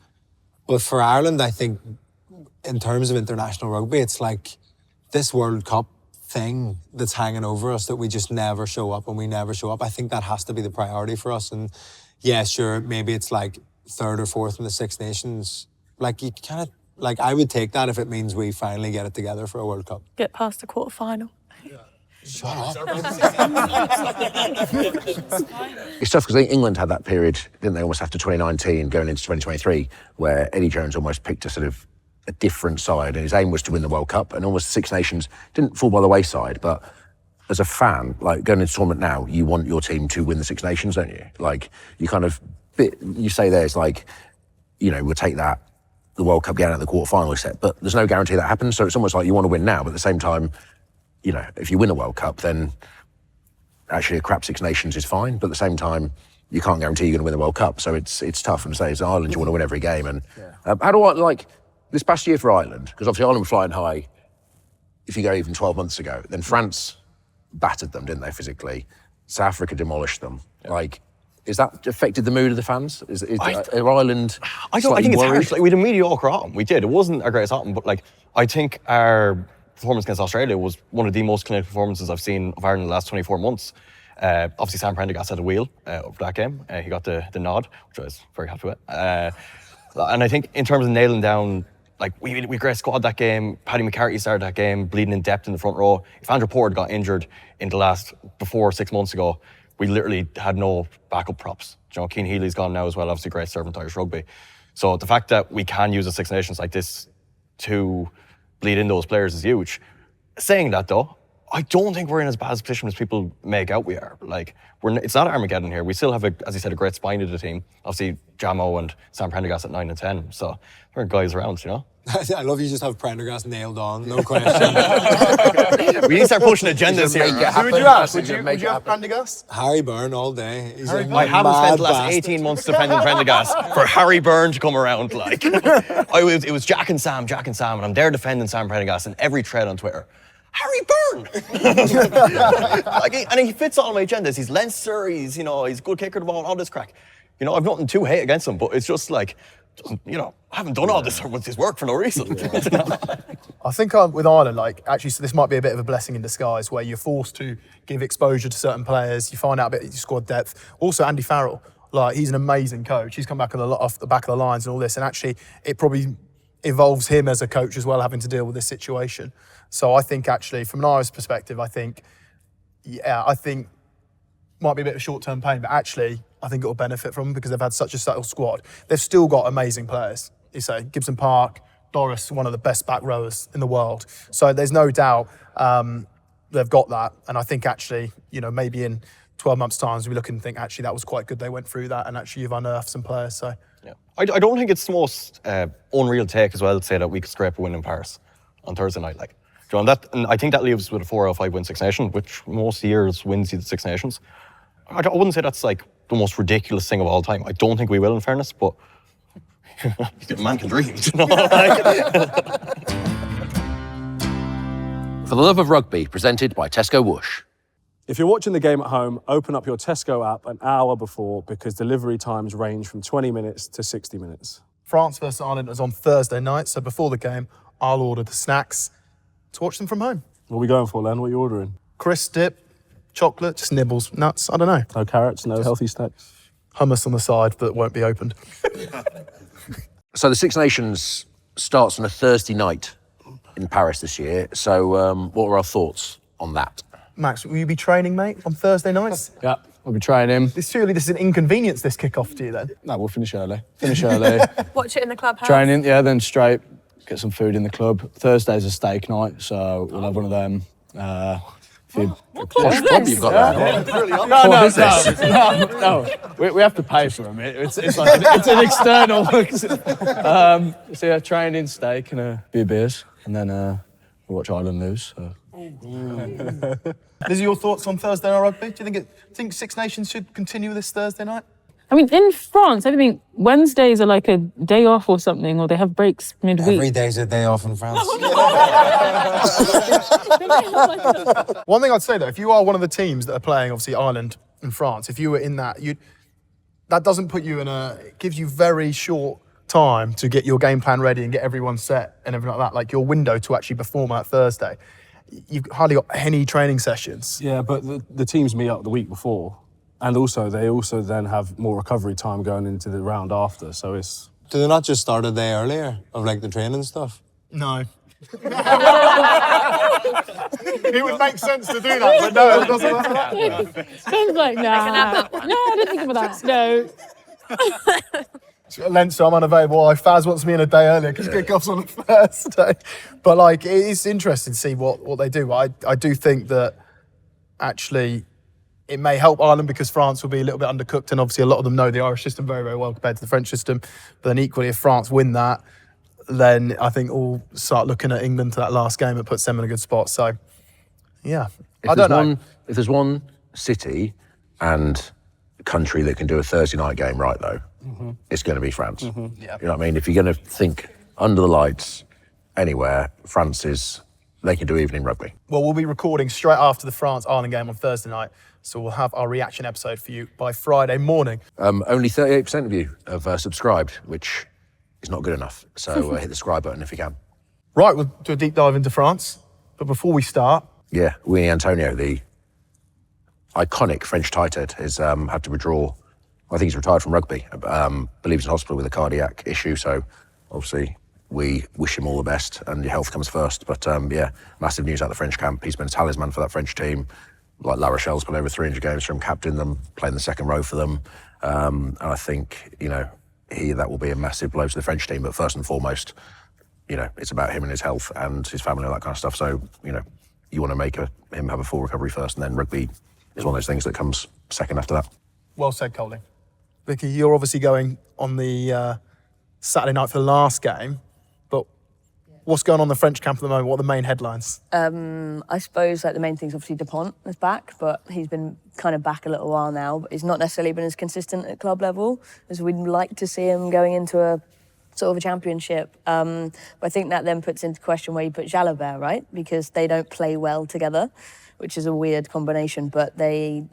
But for Ireland, I think in terms of international rugby, it's like this World Cup thing that's hanging over us that we just never show up and we never show up. I think that has to be the priority for us. And yeah, sure, maybe it's like third or fourth in the Six Nations. Like, you kind of, like, I would take that if it means we finally get it together for a World Cup. Get past the quarter-final. Shut up. It's tough because England had that period, didn't they, almost after 2019 going into 2023, where Eddie Jones almost picked a sort of a different side, and his aim was to win the World Cup, and almost Six Nations didn't fall by the wayside. But as a fan, like going into the tournament now, you want your team to win the Six Nations, don't you? Like, you kind of, you say there's like, you know, we'll take that, the World Cup getting out of the quarterfinal set, but there's no guarantee that happens. So it's almost like you want to win now, but at the same time, you know, if you win a World Cup, then actually a crap Six Nations is fine. But at the same time, you can't guarantee you're going to win the World Cup. So it's tough. And say, as Ireland, you want to win every game. And how do I, like, this past year for Ireland, because obviously Ireland were flying high, if you go even 12 months ago, then France battered them, didn't they, physically? South Africa demolished them. Like, is that affected the mood of the fans? Are Ireland I think it's harsh. Like, we had a mediocre autumn. We did. It wasn't our greatest autumn, but like, I think our performance against Australia was one of the most clinical performances I've seen of Ireland in the last 24 months. Obviously, Sam Prendergast had a wheel over that game. He got the nod, which I was very happy with. And I think in terms of nailing down, like, we had a great squad that game. Paddy McCarthy started that game, bleeding in depth in the front row. If Andrew Forde got injured before 6 months ago, we literally had no backup props. You know, Cian Healy's gone now as well, obviously great servant Irish rugby. So the fact that we can use the Six Nations like this to bleed in those players is huge. Saying that though, I don't think we're in as bad a position as people make out we are. Like, it's not Armageddon here. We still have, as you said, a great spine of the team. Obviously, Jamo and Sam Prendergast at 9 and 10. So there are guys around, you know. I love you just have Prendergast nailed on, no question. We need to start pushing agendas here. Who would you have? Would you have Prendergast? Harry Byrne all day. He's a I haven't spent the last bastard. 18 months defending Prendergast for Harry Byrne to come around. Like, it was Jack and Sam, and I'm there defending Sam Prendergast in every thread on Twitter. Harry Byrne! And he fits all my agendas. He's Leinster, he's a good kicker of the ball, all this crack. You know, I've nothing to hate against him, but it's just like, you know, I haven't done all this work for no reason. I think with Ireland, like, actually, so this might be a bit of a blessing in disguise, where you're forced to give exposure to certain players. You find out a bit of your squad depth. Also, Andy Farrell, like, he's an amazing coach. He's come back off the back of the lines and all this, and actually, it probably involves him as a coach as well, having to deal with this situation. So I think actually, from an Irish perspective, I think might be a bit of short-term pain, but actually, I think it will benefit from them because they've had such a settled squad. They've still got amazing players. You say Gibson Park, Doris, one of the best back rowers in the world. So there's no doubt they've got that. And I think actually, you know, maybe in 12 months' time, we look and think actually that was quite good. They went through that, and actually you've unearthed some players. So yeah, I don't think it's the most unreal take as well to say that we could scrape a win in Paris on Thursday night. Like, You know, and I think that leaves us with a 4 out of 5 win Six Nations, which most years wins you the Six Nations. I wouldn't say that's like the most ridiculous thing of all time. I don't think we will, in fairness, but man can dream. You know? For the Love of Rugby, presented by Tesco Whoosh. If you're watching the game at home, open up your Tesco app an hour before because delivery times range from 20 minutes to 60 minutes. France versus Ireland is on Thursday night, so before the game, I'll order the snacks to watch them from home. What are we going for, Len? What are you ordering? Crisp dip, chocolate, just nibbles, nuts, I don't know. No carrots, no healthy snacks? Hummus on the side that won't be opened. So the Six Nations starts on a Thursday night in Paris this year. So what are our thoughts on that? Max, will you be training, mate, on Thursday nights? Yeah, we'll be training. Surely this is an inconvenience, this kick-off to you then? No, we'll finish early. Watch it in the clubhouse. Training, yeah, then straight, get some food in the club. Thursday's a steak night, so we'll have one of them. What club you've got there? No. We have to pay for them. It's like it's an external. So yeah, training, steak, and a few beers, and then we'll watch Ireland lose. So. Liz, your thoughts on Thursday night rugby? Do you think Six Nations should continue this Thursday night? I mean, in France, I think Wednesdays are like a day off or something, or they have breaks midweek. Every day's a day off in France. One thing I'd say though, if you are one of the teams that are playing, obviously Ireland and France, if you were in that, that doesn't put you it gives you very short time to get your game plan ready and get everyone set and everything like that. Like your window to actually perform at Thursday, you've hardly got any training sessions. Yeah, but the teams meet up the week before. And also, they then have more recovery time going into the round after, so it's... Do they not just start a day earlier of like the training stuff? No. It would make sense to do that, but no, it doesn't work like that. Sounds like, nah. No, I didn't think about that. No. Lent, so I'm unavailable. Faz wants me in a day earlier because kickoff's on a Thursday. But like, it's interesting to see what they do. I do think that actually it may help Ireland because France will be a little bit undercooked, and obviously a lot of them know the Irish system very, very well compared to the French system. But then equally, if France win that, then I think we'll start looking at England to that last game. It puts them in a good spot. So, yeah, I don't know. If there's one city and country that can do a Thursday night game right, though, it's going to be France. Yeah. You know what I mean? If you're going to think under the lights anywhere, France is, they can do evening rugby. Well, we'll be recording straight after the France-Ireland game on Thursday night. So we'll have our reaction episode for you by Friday morning. Only 38% of you have subscribed, which is not good enough. So hit the subscribe button if you can. Right, we'll do a deep dive into France. But before we start... Yeah, Winnie Antonio, the iconic French tight end, has had to withdraw. I think he's retired from rugby. Believes in hospital with a cardiac issue. So obviously we wish him all the best and your health comes first. But yeah, massive news out of the French camp. He's been a talisman for that French team. Like La Rochelle's played over 300 games for him, captained them, playing the second row for them. And I think, that will be a massive blow to the French team. But first and foremost, it's about him and his health and his family and all that kind of stuff. So, you want to make him have a full recovery first, and then rugby is one of those things that comes second after that. Well said, Coley. Vicky, you're obviously going on the Saturday night for the last game, but what's going on in the French camp at the moment? What are the main headlines? I suppose the main thing's obviously Dupont is back, but he's been kind of back a little while now, but he's not necessarily been as consistent at club level as we'd like to see him going into a sort of a championship. But I think that then puts into question where you put Jalabert, right? Because they don't play well together, which is a weird combination, but I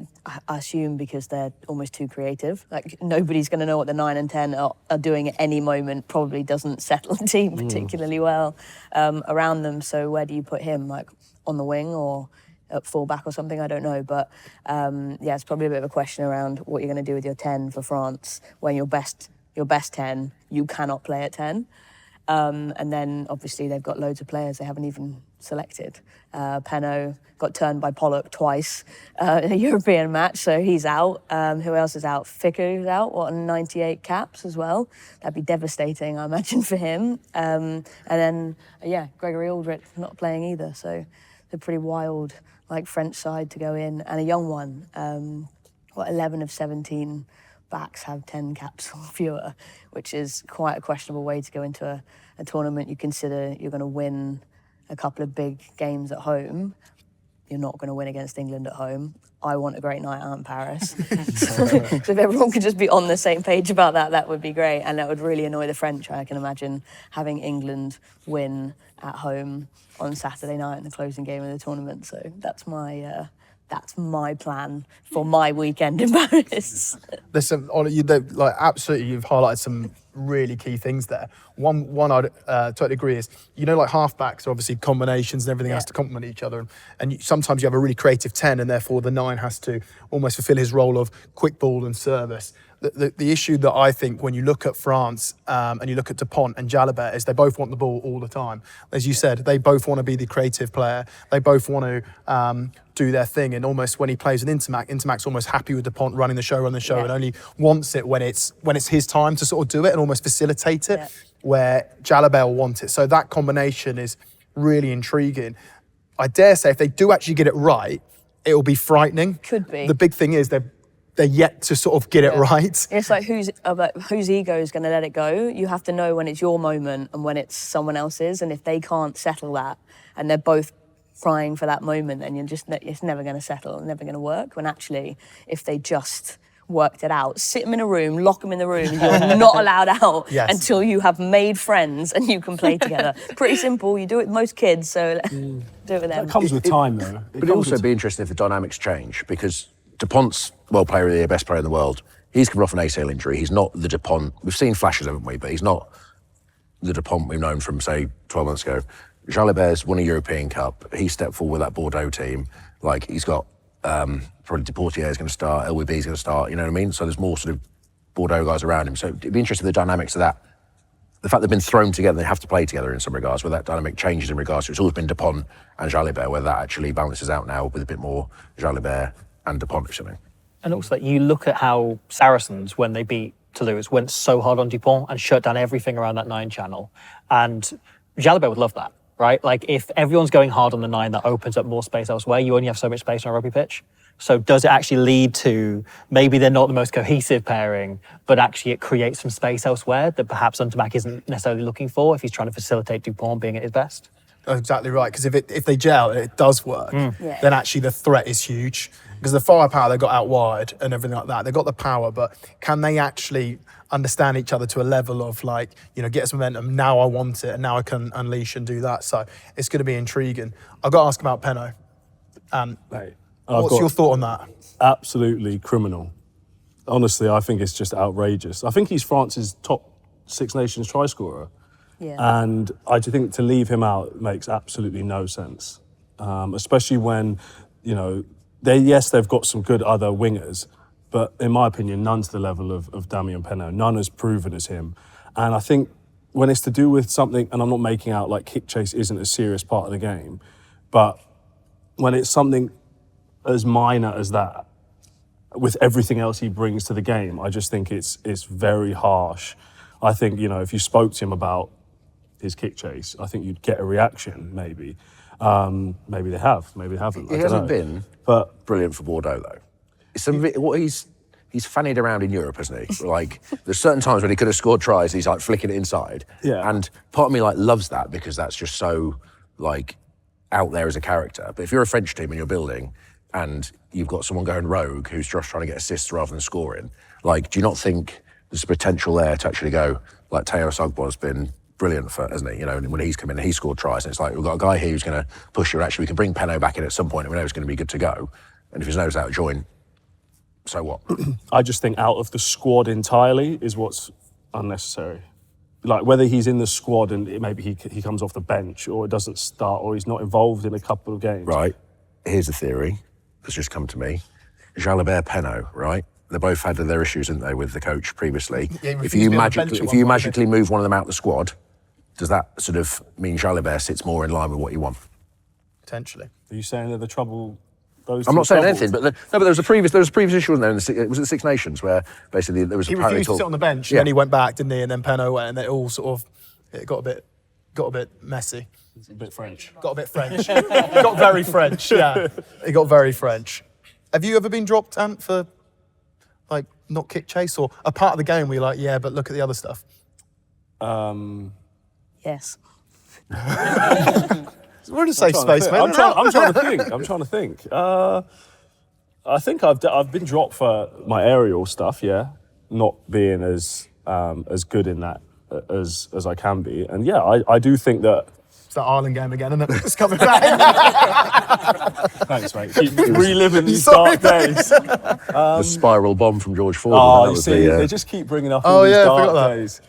assume because they're almost too creative. Like, nobody's going to know what the 9 and 10 are doing at any moment. Probably doesn't settle the team particularly well around them. So where do you put him? Like, on the wing or at full-back or something? I don't know. But, it's probably a bit of a question around what you're going to do with your 10 for France when your best 10, you cannot play at 10. And then, obviously, they've got loads of players they haven't even selected. Penaud got turned by Pollock twice in a European match, so he's out. Who else is out? Ficou's out, 98 caps as well. That'd be devastating, I imagine, for him. And then, Gregory Aldrich not playing either, so it's a pretty wild, French side to go in, and a young one. 11 of 17 backs have 10 caps or fewer, which is quite a questionable way to go into a tournament you consider you're going to win a couple of big games at home, you're not going to win against England at home. I want a great night out in Paris. So if everyone could just be on the same page about that, that would be great. And that would really annoy the French. I can imagine having England win at home on Saturday night in the closing game of the tournament. So that's my plan for my weekend in Paris. There's some, like absolutely, you've highlighted some really key things there. One I'd totally agree is, like halfbacks are obviously combinations and everything has to complement each other. And sometimes you have a really creative 10 and therefore the 9 has to almost fulfill his role of quick ball and service. The issue that I think when you look at France and you look at Dupont and Jalibert is they both want the ball all the time. As you said, they both want to be the creative player. They both want to do their thing. And almost when he plays with Intermac's almost happy with Dupont running the show and only wants it when it's his time to sort of do it and almost facilitate it, where Jalibert will want it. So that combination is really intriguing. I dare say if they do actually get it right, it will be frightening. Could be. The big thing is they're yet to sort of get it right. It's like whose ego is going to let it go. You have to know when it's your moment and when it's someone else's. And if they can't settle that and they're both crying for that moment, then it's never going to settle, never going to work. When actually, if they just worked it out, sit them in a room, lock them in the room, and you're not allowed out until you have made friends and you can play together. Pretty simple. You do it with most kids, so do it with them. That comes with time, though. But it'd also be interesting if the dynamics change, because Dupont's World Player of the Year, best player in the world. He's coming off an ACL injury. He's not the Dupont. We've seen flashes, haven't we? But he's not the Dupont we've known from, say, 12 months ago. Jalibert's won a European Cup. He stepped forward with that Bordeaux team. Like, he's got probably Deportier is going to start, LWB is going to start, you know what I mean? So there's more sort of Bordeaux guys around him. So it'd be interesting, the dynamics of that. The fact they've been thrown together, they have to play together in some regards, where that dynamic changes in regards to, it's always been Dupont and Jalibert, whether that actually balances out now with a bit more Jalibert and Dupont or something. And also, you look at how Saracens, when they beat Toulouse, went so hard on Dupont and shut down everything around that 9 channel. And Jalibert would love that, right? Like, if everyone's going hard on the 9, that opens up more space elsewhere. You only have so much space on a rugby pitch. So does it actually lead to, maybe they're not the most cohesive pairing, but actually it creates some space elsewhere that perhaps Untermac isn't necessarily looking for if he's trying to facilitate Dupont being at his best? Exactly right, because if they gel and it does work, then actually the threat is huge. Because the firepower they got out wide and everything like that, they've got the power, but can they actually understand each other to a level of, like, get some momentum, now I want it and now I can unleash and do that. So it's going to be intriguing. I've got to ask about Penno. What's your thought on that? Absolutely criminal. Honestly, I think it's just outrageous. I think he's France's top Six Nations try scorer. Yeah. And I do think to leave him out makes absolutely no sense. Especially when, they've got some good other wingers, but in my opinion, none to the level of Damien Penaud. None as proven as him. And I think when it's to do with something, and I'm not making out like kick chase isn't a serious part of the game, but when it's something as minor as that, with everything else he brings to the game, I just think it's very harsh. I think, if you spoke to him about his kick chase, I think you'd get a reaction, maybe. Maybe they have, maybe they haven't. He hasn't been brilliant for Bordeaux, though. He's fannied around in Europe, hasn't he? Like, there's certain times when he could have scored tries, he's like flicking it inside. Yeah. And part of me loves that, because that's just so out there as a character. But if you're a French team and you're building, and you've got someone going rogue who's just trying to get assists rather than scoring, do you not think there's potential there to actually go, like Teo Sogbo's been brilliant for, hasn't he? When he's come in and he scored tries, and it's like, we've got a guy here who's going to push you. Actually, we can bring Penaud back in at some point, and we know it's going to be good to go. And if his nose out of joint, so what? I just think out of the squad entirely is what's unnecessary. Like, whether he's in the squad and maybe he comes off the bench, or it doesn't start, or he's not involved in a couple of games. Right. Here's a theory that's just come to me. Jalibert, Penaud, right? They both had their issues, didn't they, with the coach previously? Yeah, if you magically move one of them out the squad, does that sort of mean Jalibert sits more in line with what you want? Potentially. Are you saying that the trouble? I'm not saying anything, but there was a previous issue, wasn't there? Was it the Six Nations where basically there was he refused to sit on the bench, and then he went back, didn't he? And then Penaud went, and it all it got a bit messy. It's a bit French. Got a bit French. Got very French. Yeah, it got very French. Have you ever been dropped, Ant, for not kick chase, or a part of the game where you're like, yeah, but look at the other stuff? Yes. We're in a safe space, mate. I'm trying to think. I think I've been dropped for my aerial stuff, yeah, not being as good in that as I can be, and yeah, I do think that. It's that Ireland game again, isn't it? It's coming back. Thanks, mate. Keep reliving these dark days. The spiral bomb from George Forde. Oh, you see, they just keep bringing up all these dark days.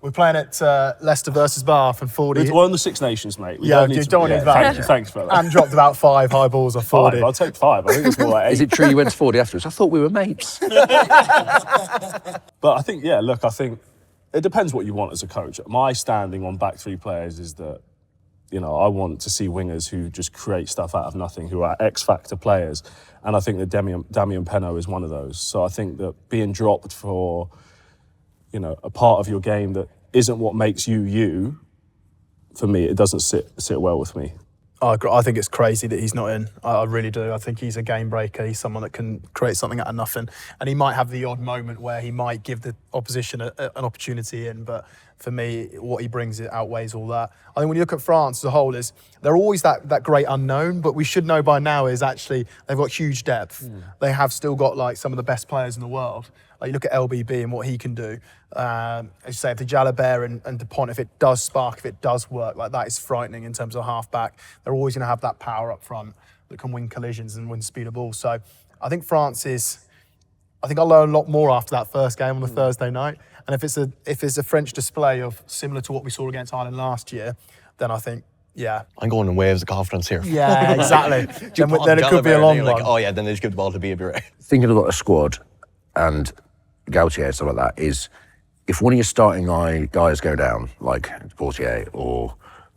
We're playing at Leicester versus Bath and Forde. We're on the Six Nations, mate. We don't need that. Thanks for that. And dropped about 5 high balls off Forde. I'll take 5. I think it's more like 8. Is it true you went to Forde afterwards? I thought we were mates. But I think, I think it depends what you want as a coach. My standing on back 3 players is that, I want to see wingers who just create stuff out of nothing, who are X-factor players. And I think that Damien Penaud is one of those. So I think that being dropped for, a part of your game that isn't what makes you, for me, it doesn't sit well with me. I think it's crazy that he's not in. I really do. I think he's a game breaker. He's someone that can create something out of nothing. And he might have the odd moment where he might give the opposition an opportunity in. But for me, what he brings, it outweighs all that. I think when you look at France as a whole, they're always that great unknown. But we should know by now is actually they've got huge depth. They have still got some of the best players in the world. Like you look at LBB and what he can do. As you say, if the Jalabert and Dupont, if it does spark, if it does work, that is frightening in terms of half-back. They're always going to have that power up front that can win collisions and win speed of ball. So I think France is... I think I'll learn a lot more after that first game on the Thursday night. And if it's a French display of similar to what we saw against Ireland last year, then I think, yeah. I'm going in waves of confidence here. Yeah, exactly. then it could be a long one. Oh yeah, then they just give the ball to BMG. Thinking about a squad and Gautier and stuff like that is, if one of your starting guys go down, like Portier or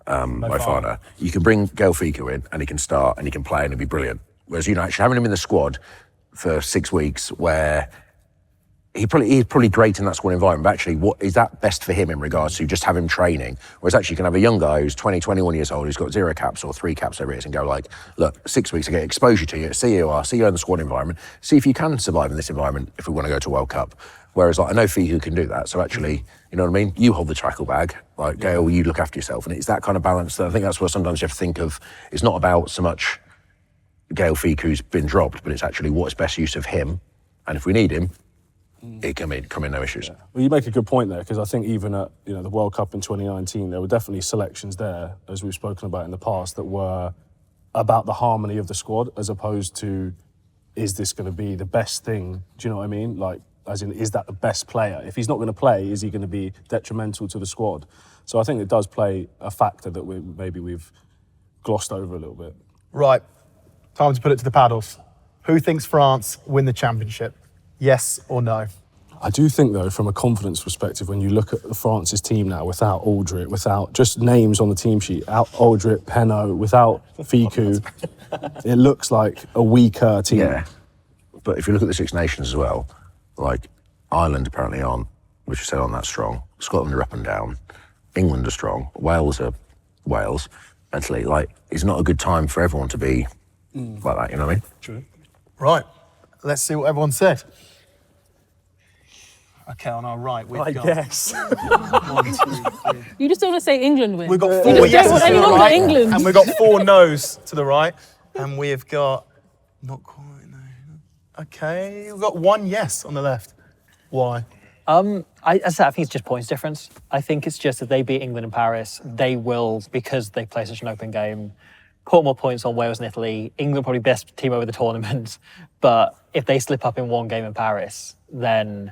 Mofana, you can bring Gelfiku in and he can start and he can play and he'll be brilliant. Whereas actually having him in the squad for 6 weeks, where he's probably great in that squad environment, but actually what is that best for him in regards to just have him training? Whereas actually you can have a young guy who's 20, 21 years old, who's got 0 caps or 3 caps over it, and go look, 6 weeks I get exposure to you, see you in the squad environment, see if you can survive in this environment if we want to go to World Cup. Whereas I know Figu can do that, so actually, you know what I mean? You hold the tackle bag, Gail, you look after yourself, and it's that kind of balance that I think that's what sometimes you have to think of. It's not about so much Gail Fiku's been dropped, but it's actually what's best use of him, and if we need him, it can come in no issues. Yeah. Well, you make a good point there, because I think even at the World Cup in 2019, there were definitely selections there, as we've spoken about in the past, that were about the harmony of the squad, as opposed to, is this going to be the best thing? Do you know what I mean? As in, is that the best player? If he's not going to play, is he going to be detrimental to the squad? So I think it does play a factor that we've glossed over a little bit. Right, time to put it to the paddles. Who thinks France win the championship? Yes or no? I do think, though, from a confidence perspective, when you look at France's team now, without Aldrit, without just names on the team sheet, out Aldrit, Penaud, without Fiku, it looks like a weaker team. Yeah, but if you look at the Six Nations as well, Ireland apparently aren't, which I said, aren't that strong. Scotland are up and down. England are strong. Wales are Wales. Mentally, it's not a good time for everyone to be like that, you know what I mean? True. Right, let's see what everyone said. Okay, on our right, we've got... guess. 1, 2, 3. You just don't want to say England win. We've got You 4 just don't yeses want to the anyone but right, England. and we've got 4 no's to the right, and we've got... Not quite, no. Okay, we've got 1 yes on the left. Why? I think it's just points difference. I think it's just that they beat England in Paris, they will, because they play such an open game, put more points on Wales and Italy. England probably best team over the tournament, but if they slip up in 1 game in Paris, then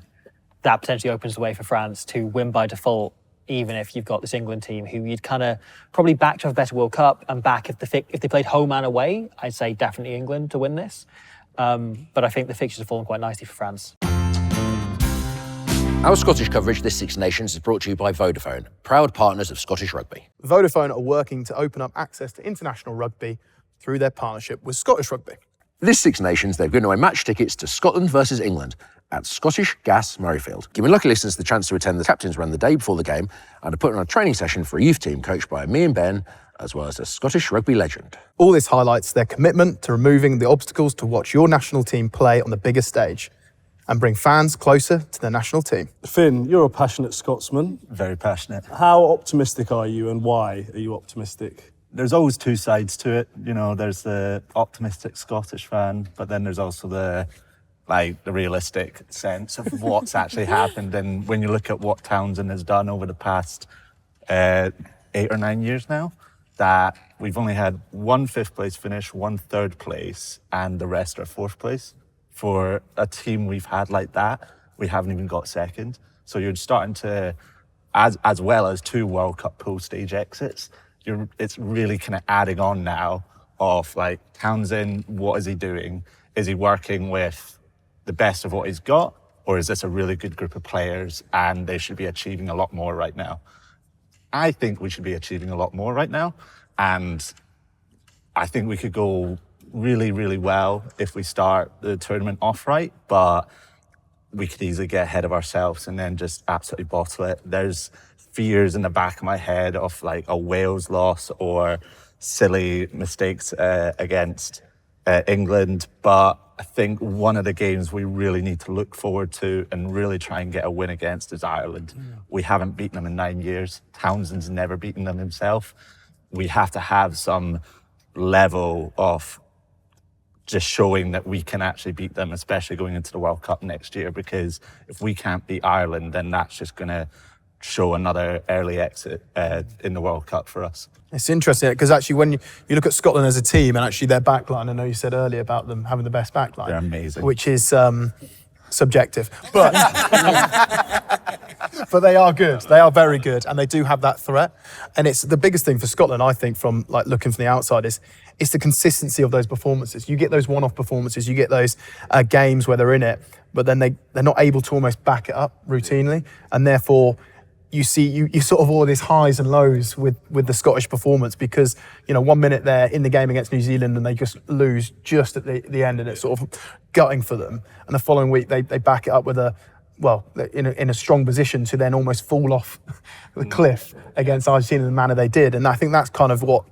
that potentially opens the way for France to win by default, even if you've got this England team who you'd kind of probably back to have a better World Cup and back if they played home and away, I'd say definitely England to win this. But I think the fixtures have fallen quite nicely for France. Our Scottish coverage this Six Nations is brought to you by Vodafone, proud partners of Scottish Rugby. Vodafone are working to open up access to international rugby through their partnership with Scottish Rugby. This Six Nations, they've given away match tickets to Scotland versus England at Scottish Gas Murrayfield, giving lucky listeners the chance to attend the captain's run the day before the game and to put on a training session for a youth team coached by me and Ben, as well as a Scottish rugby legend. All this highlights their commitment to removing the obstacles to watch your national team play on the biggest stage and bring fans closer to their national team. Finn, you're a passionate Scotsman. Very passionate. How optimistic are you, and why are you optimistic? there's always two sides to it. You know, there's the optimistic Scottish fan, but then there's also the realistic sense of what's actually happened. And when you look at what Townsend has done over the past 8 or 9 years now, that we've only had one 5th place finish, one 3rd place, and the rest are 4th place. For a team we've had like that, we haven't even got 2nd. So you're starting to, as well as 2 World Cup pool stage exits, it's really kind of adding on now of like Townsend, what is he doing? Is he working with the best of what he's got? Or is this a really good group of players and they should be achieving a lot more right now? I think we should be achieving a lot more right now. And I think we could go really, really well if we start the tournament off right, but we could easily get ahead of ourselves and then just absolutely bottle it. There's fears in the back of my head of like a Wales loss or silly mistakes against England, but I think one of the games we really need to look forward to and really try and get a win against is Ireland. We haven't beaten them in 9 years. Townsend's never beaten them himself. We have to have some level of just showing that we can actually beat them, especially going into the World Cup next year, because if we can't beat Ireland, then that's just going to show another early exit in the World Cup for us. It's interesting because actually when you look at Scotland as a team and actually their backline, I know you said earlier about them having the best backline. They're amazing. Which is subjective. But but they are good. They are very good and they do have that threat. And it's the biggest thing for Scotland, I think, from like looking from the outside is the consistency of those performances. You get those one-off performances, you get those games where they're in it, but then they're not able to almost back it up routinely. And therefore, you see you sort of all these highs and lows with the Scottish performance because, you know, 1 minute they're in the game against New Zealand and they just lose just at the end and it's sort of gutting for them. And the following week they back it up with in a strong position to then almost fall off the cliff against Argentina in the manner they did. And I think that's kind of what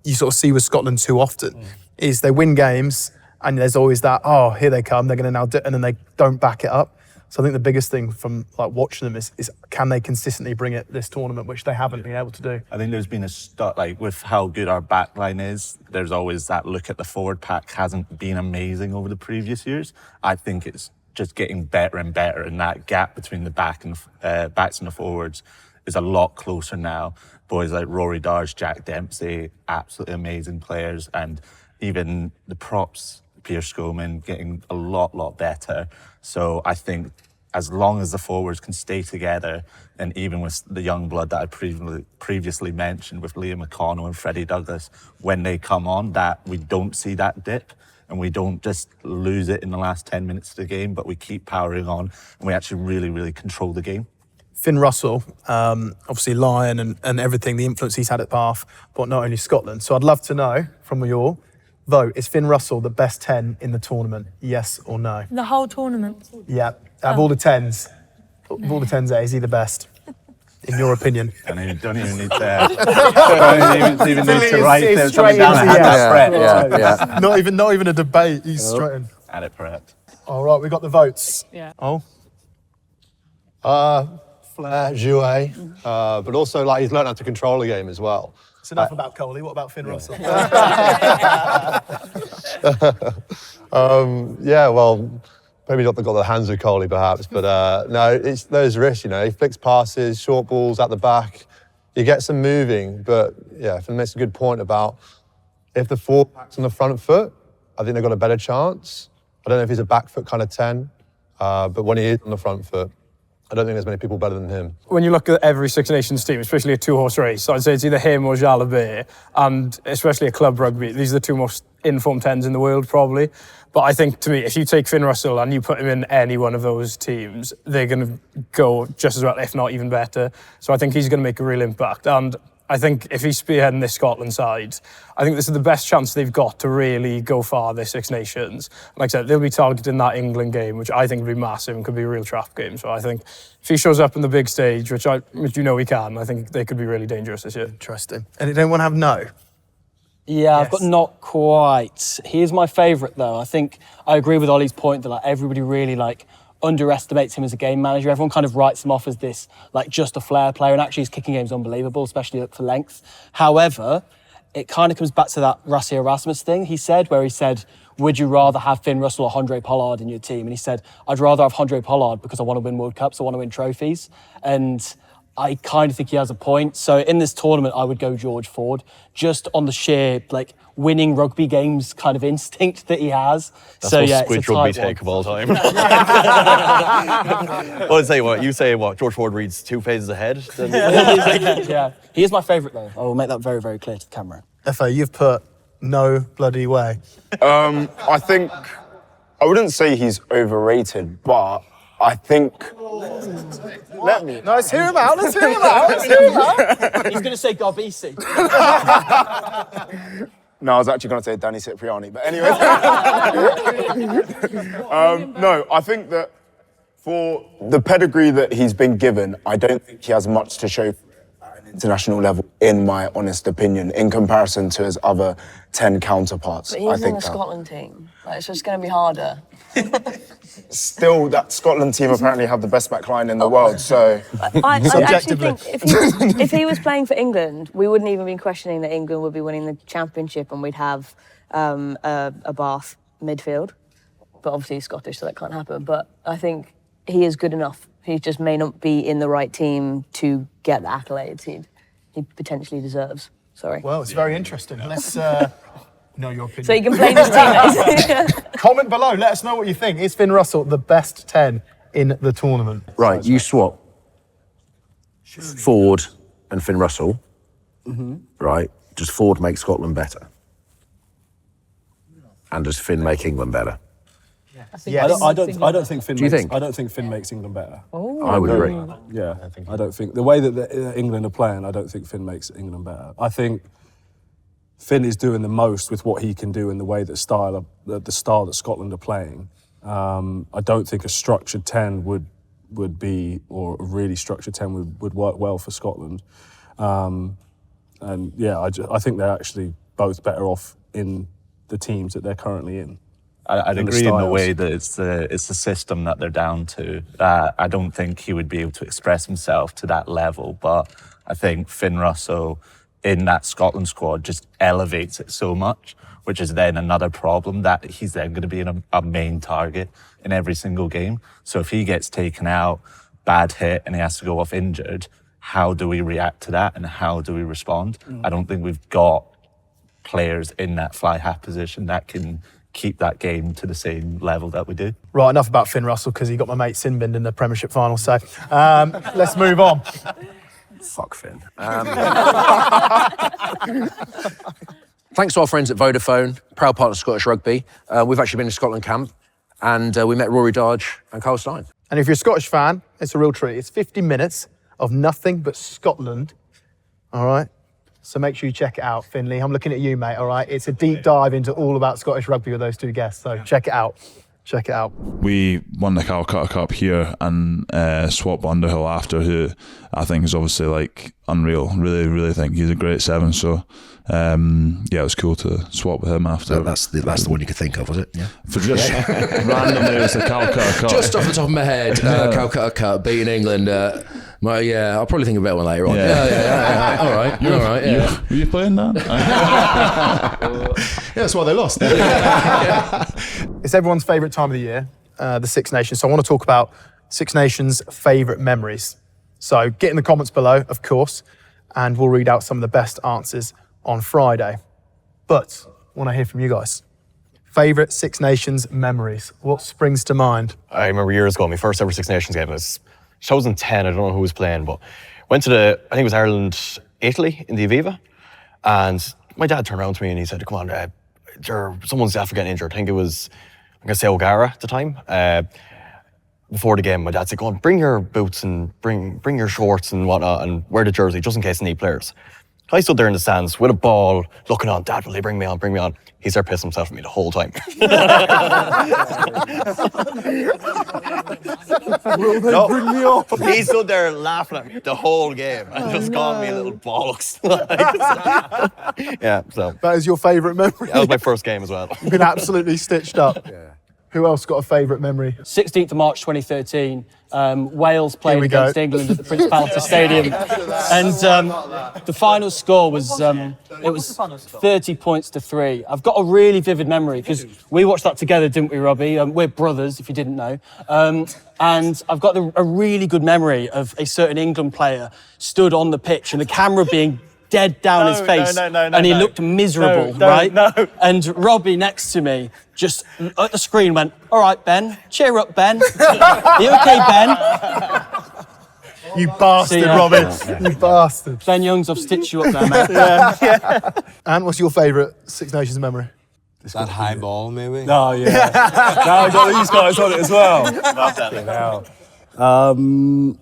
you sort of see with Scotland too often is they win games and there's always that, oh, here they come, they're going to now do it, and then they don't back it up. So I think the biggest thing from like watching them is can they consistently bring it this tournament, which they haven't been able to do. I think there's been a start, like with how good our backline is, there's always that look at the forward pack hasn't been amazing over the previous years. I think it's just getting better and better, and that gap between the backs and the forwards is a lot closer now. Boys like Rory Darge, Jack Dempsey, absolutely amazing players, and even the props, Pierce Schoeman, getting a lot better. So I think as long as the forwards can stay together, and even with the young blood that I previously mentioned with Liam McConnell and Freddie Douglas, when they come on, that we don't see that dip and we don't just lose it in the last 10 minutes of the game, but we keep powering on and we actually really control the game. Finn Russell, obviously Lion and everything, the influence he's had at Bath, but not only Scotland. So I'd love to know from your vote, is Finn Russell the best 10 in the tournament? Yes or no? The whole tournament? Yeah. Out of all the 10s, there, is he the best? In your opinion? Don't even need to write there. Something down and have that prep. Not even a debate. He's straight in. Had it prepped. All right, we got the votes. Yeah. Oh. Flair, Jouet, but also like he's learned how to control the game as well. It's enough about Coley. What about Finn Russell? Well, maybe not got the hands of Coley perhaps, but no, it's those risks, you know. He flicks passes, short balls at the back. You get some moving, but yeah, Finn makes a good point about if the forward pack's on the front foot, I think they've got a better chance. I don't know if he's a back foot kind of 10, but when he is on the front foot, I don't think there's many people better than him. When you look at every Six Nations team, especially a two-horse race, I'd say it's either him or Jalabert, and especially a club rugby, these are the two most informed 10s in the world, probably. But I think, to me, if you take Finn Russell and you put him in any one of those teams, they're going to go just as well, if not even better. So I think he's going to make a real impact. And I think if he's spearheading this Scotland side, I think this is the best chance they've got to really go far this Six Nations. Like I said, they'll be targeting that England game, which I think would be massive and could be a real trap game. So I think if he shows up in the big stage, which you know he can, I think they could be really dangerous this year. Interesting. And did anyone have no? Yeah, I've got not quite. Here's my favourite though. I think I agree with Ollie's point that like everybody really like underestimates him as a game manager. Everyone kind of writes him off as this like just a flair player, and actually his kicking game's unbelievable, especially for length. However, it kind of comes back to that Rassie Erasmus thing he said, where he said, would you rather have Finn Russell or Handré Pollard in your team? And he said, I'd rather have Handré Pollard because I want to win World Cups, I want to win trophies. And I kind of think he has a point. So in this tournament, I would go George Forde, just on the sheer like winning rugby games kind of instinct that he has. That's so the yeah, most Squidge Rugby take of all time. Well, I say what you say. What George Forde reads 2 phases ahead. Yeah, he is my favourite though. I will make that very, very clear to the camera. FA, you've put no bloody way. I think I wouldn't say he's overrated, but I think. Let me. No, let's hear him out. Let's hear him out. Let's hear him out. He's going to say Garbisi. No, I was actually going to say Danny Cipriani, but anyway. No, I think that for the pedigree that he's been given, I don't think he has much to show at an international level, in my honest opinion, in comparison to his other 10 counterparts. But he's in the Scotland team, like, so it's going to be harder. Still, that Scotland team apparently have the best back line in the world, so... I actually think if he was playing for England, we wouldn't even be questioning that England would be winning the championship and we'd have a Bath midfield. But obviously he's Scottish, so that can't happen. But I think he is good enough. He just may not be in the right team to get the accolades he potentially deserves. Sorry. Well, it's very interesting. Let's know your opinion. So you can blame his teammates. Comment below. Let us know what you think. Is Finn Russell the best 10 in the tournament? Right, you swap Forde and Finn Russell. Right? Does Forde make Scotland better? And does Finn make England better? Yes. I don't think Finn. Do you makes, think? I don't think Finn makes England better. I would agree. Yeah, I don't think the way that England are playing, I don't think Finn makes England better. I think Finn is doing the most with what he can do in the way that the style that Scotland are playing. I don't think a structured 10 would be, or a really structured 10 would work well for Scotland. And yeah, I think they're actually both better off in the teams that they're currently in. I'd agree in the way that it's the system that they're down to. I don't think he would be able to express himself to that level, but I think Finn Russell in that Scotland squad just elevates it so much, which is then another problem that he's then going to be a main target in every single game. So if he gets taken out, bad hit, and he has to go off injured, how do we react to that and how do we respond? I don't think we've got players in that fly half position that can keep that game to the same level that we do. Right, enough about Finn Russell because he got my mate Sinbind in the Premiership final. So let's move on. Fuck Finn. Thanks to our friends at Vodafone, proud partner of Scottish Rugby. We've actually been in Scotland camp and we met Rory Darge and Carl Stein. And if you're a Scottish fan, it's a real treat. It's 50 minutes of nothing but Scotland, all right? So make sure you check it out, Finley. I'm looking at you, mate, all right? It's a deep dive into all about Scottish rugby with those two guests, so check it out. Check it out. We won the Calcutta Cup here and swapped Underhill after, who I think is obviously like unreal. Really, really think he's a great 7. So yeah, it was cool to swap with him after. So that's the one you could think of, was it? Yeah. For just randomly, it was the Calcutta Cup. Just off the top of my head, Calcutta Cup beating England. Well, yeah, I'll probably think of a better one later on. Yeah. All right, all right. Yeah. Were you playing that? Yeah, that's why they lost. It's everyone's favourite time of the year, the Six Nations. So I want to talk about Six Nations' favourite memories. So get in the comments below, of course, and we'll read out some of the best answers on Friday. But I want to hear from you guys. Favourite Six Nations memories? What springs to mind? I remember years ago, my first ever Six Nations game was 2010. I don't know who was playing, but went to I think it was Ireland, Italy in the Aviva. And my dad turned around to me and he said, come on, someone's after getting injured. I think it was, I'm going to say O'Gara at the time. Before the game, my dad said, go on, bring your boots and bring your shorts and whatnot and wear the jersey just in case they need players. I stood there in the stands with a ball, looking on, Dad, will they bring me on, bring me on? He started pissing himself at me the whole time. Will they bring me on? He stood there laughing at me the whole game and just calling me a little bollocks. Yeah, so. That is your favourite memory? That was my first game as well. You've been absolutely stitched up. Yeah. Who else got a favourite memory? 16th of March 2013, Wales played we against go. England at the Principality Stadium. And the final score was, it was 30 points to 3. I've got a really vivid memory because we watched that together, didn't we, Robbie? We're brothers, if you didn't know. And I've got a really good memory of a certain England player stood on the pitch and the camera being dead down his face, and he looked miserable, right? And Robbie next to me just at the screen went, "All right, Ben, cheer up, Ben. Are you okay, Ben?" You bastard, Robin. You bastard. Ben Youngs, I've stitched you up there, mate. And what's your favourite Six Nations memory? That high ball, maybe? Oh, yeah. Now I got these guys on it as well.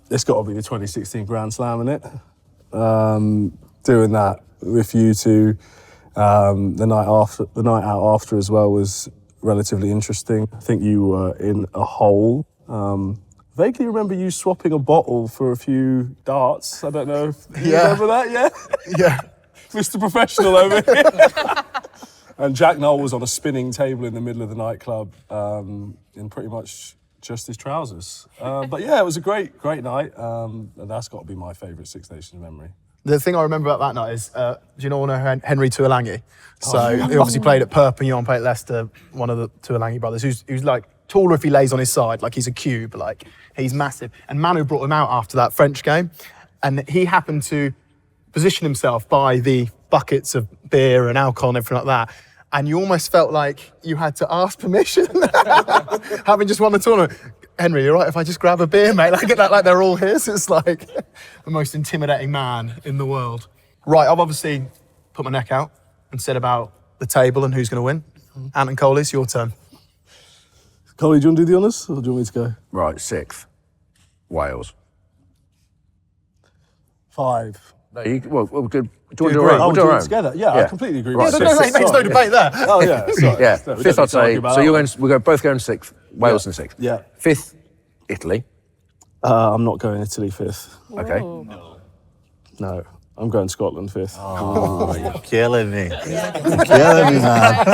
It's got to be the 2016 Grand Slam, innit? Doing that with you two the night out after as well was relatively interesting. I think you were in a hole. Vaguely remember you swapping a bottle for a few darts. I don't know if you remember that, yeah? Yeah. Mr. Professional over here. And Jack Noel was on a spinning table in the middle of the nightclub in pretty much just his trousers. But yeah, it was a great night. And that's got to be my favourite Six Nations memory. The thing I remember about that night is, do you know Henry Tuolangi? So he obviously played at Perpignan, played at Leicester, one of the Tuolangi brothers, who's like taller if he lays on his side, like he's a cube, like he's massive. And Manu brought him out after that French game, and he happened to position himself by the buckets of beer and alcohol and everything like that. And you almost felt like you had to ask permission, having just won the tournament. Henry, you're right if I just grab a beer, mate? I get that like they're all his. It's like the most intimidating man in the world. Right, I've obviously put my neck out and said about the table and who's going to win. Ant and Coley, it's your turn. Coley, do you want to do the honours or do you want me to go? Right, 6th, Wales. 5. No, we'll do. Do you you agree? want to do our own? Together? Yeah, I completely agree. Right, with No, you. mate, there's no debate there. Oh yeah, sorry. Yeah, No, we 5th don't I'd need to say. argue about So that we're both going 6th. Wales in 6th. Yeah. 5th, Italy. I'm not going Italy 5th. Okay. No, I'm going Scotland 5th. Oh, you're killing me. You're killing me, man.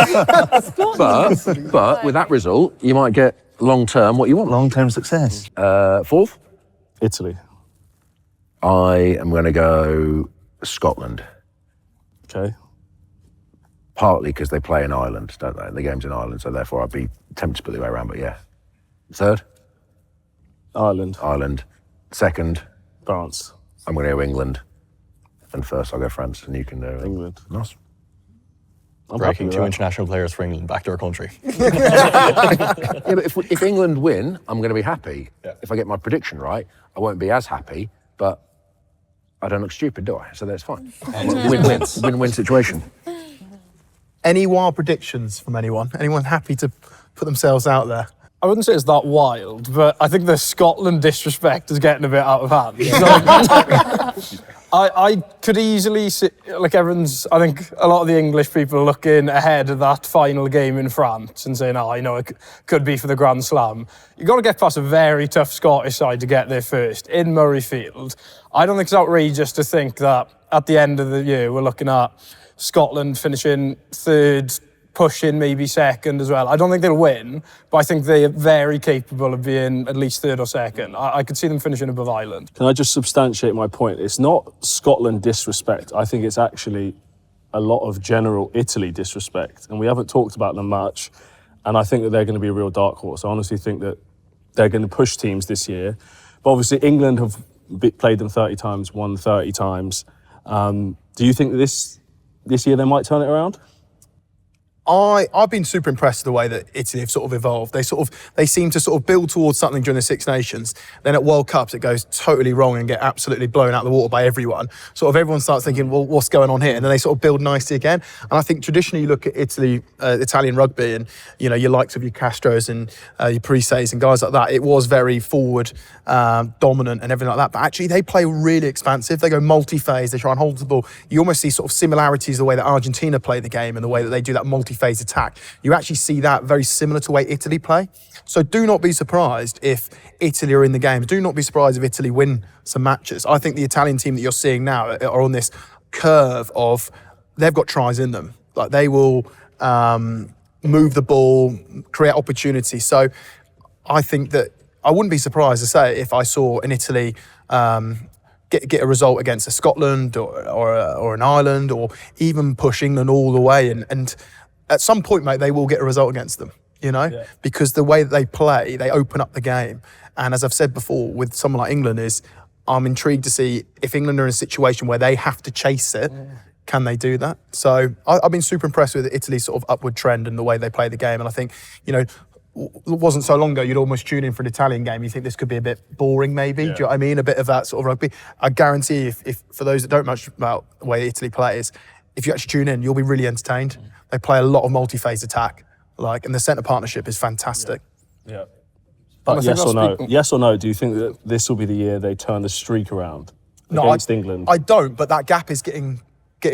But with that result, you might get long-term what you want. Long-term success. 4th? Italy. I am going to go Scotland. Okay. Partly because they play in Ireland, don't they? The game's in Ireland, so therefore I'd be tempted to put the way around, but yeah. 3rd? Ireland. 2nd? France. I'm going to go England. And 1st I'll go France, and you can do England. Nice. I'm Breaking happy 2 with international players for England back to our country. Yeah, but if England win, I'm going to be happy. Yeah. If I get my prediction right, I won't be as happy, but I don't look stupid, do I? So that's fine. Win-win situation. Any wild predictions from anyone? Anyone happy to put themselves out there? I wouldn't say it's that wild, but I think the Scotland disrespect is getting a bit out of hand. I could easily see, like everyone's, I think a lot of the English people are looking ahead of that final game in France and saying, I know it could be for the Grand Slam. You've got to get past a very tough Scottish side to get there first, in Murrayfield. I don't think it's outrageous to think that at the end of the year, we're looking at Scotland finishing 3rd, pushing maybe 2nd as well. I don't think they'll win, but I think they're very capable of being at least 3rd or 2nd. I could see them finishing above Ireland. Can I just substantiate my point? It's not Scotland disrespect. I think it's actually a lot of general Italy disrespect, and we haven't talked about them much, and I think that they're going to be a real dark horse. I honestly think that they're going to push teams this year. But obviously England have played them 30 times, won 30 times. Do you think that this year they might turn it around? I've been super impressed with the way that Italy have sort of evolved. They seem to sort of build towards something during the Six Nations. Then at World Cups, it goes totally wrong and get absolutely blown out of the water by everyone. Sort of everyone starts thinking, well, what's going on here? And then they sort of build nicely again. And I think traditionally you look at Italy, Italian rugby, and your likes of your Castros and your Perises and guys like that. It was very forward, dominant and everything like that. But actually they play really expansive. They go multi-phase. They try and hold the ball. You almost see sort of similarities the way that Argentina play the game and the way that they do that multi-phase attack. You actually see that very similar to the way Italy play. So do not be surprised if Italy are in the game. Do not be surprised if Italy win some matches. I think the Italian team that you're seeing now are on this curve of they've got tries in them. Like they will move the ball, create opportunity. So I think that I wouldn't be surprised to say if I saw in Italy get a result against a Scotland or an Ireland, or even push England all the way. And at some point, mate, they will get a result against them, because the way that they play, they open up the game. And as I've said before, with someone like England, I'm intrigued to see if England are in a situation where they have to chase it, can they do that? So I've been super impressed with Italy's sort of upward trend and the way they play the game. And I think, it wasn't so long ago, you'd almost tune in for an Italian game. You think this could be a bit boring, maybe. Do you know what I mean? A bit of that sort of rugby. I guarantee if for those that don't know much about the way Italy plays, if you actually tune in, you'll be really entertained. They play a lot of multi-phase attack, and the centre partnership is fantastic. Yeah. But yes or no, do you think that this will be the year they turn the streak around against England? I don't, but that gap is getting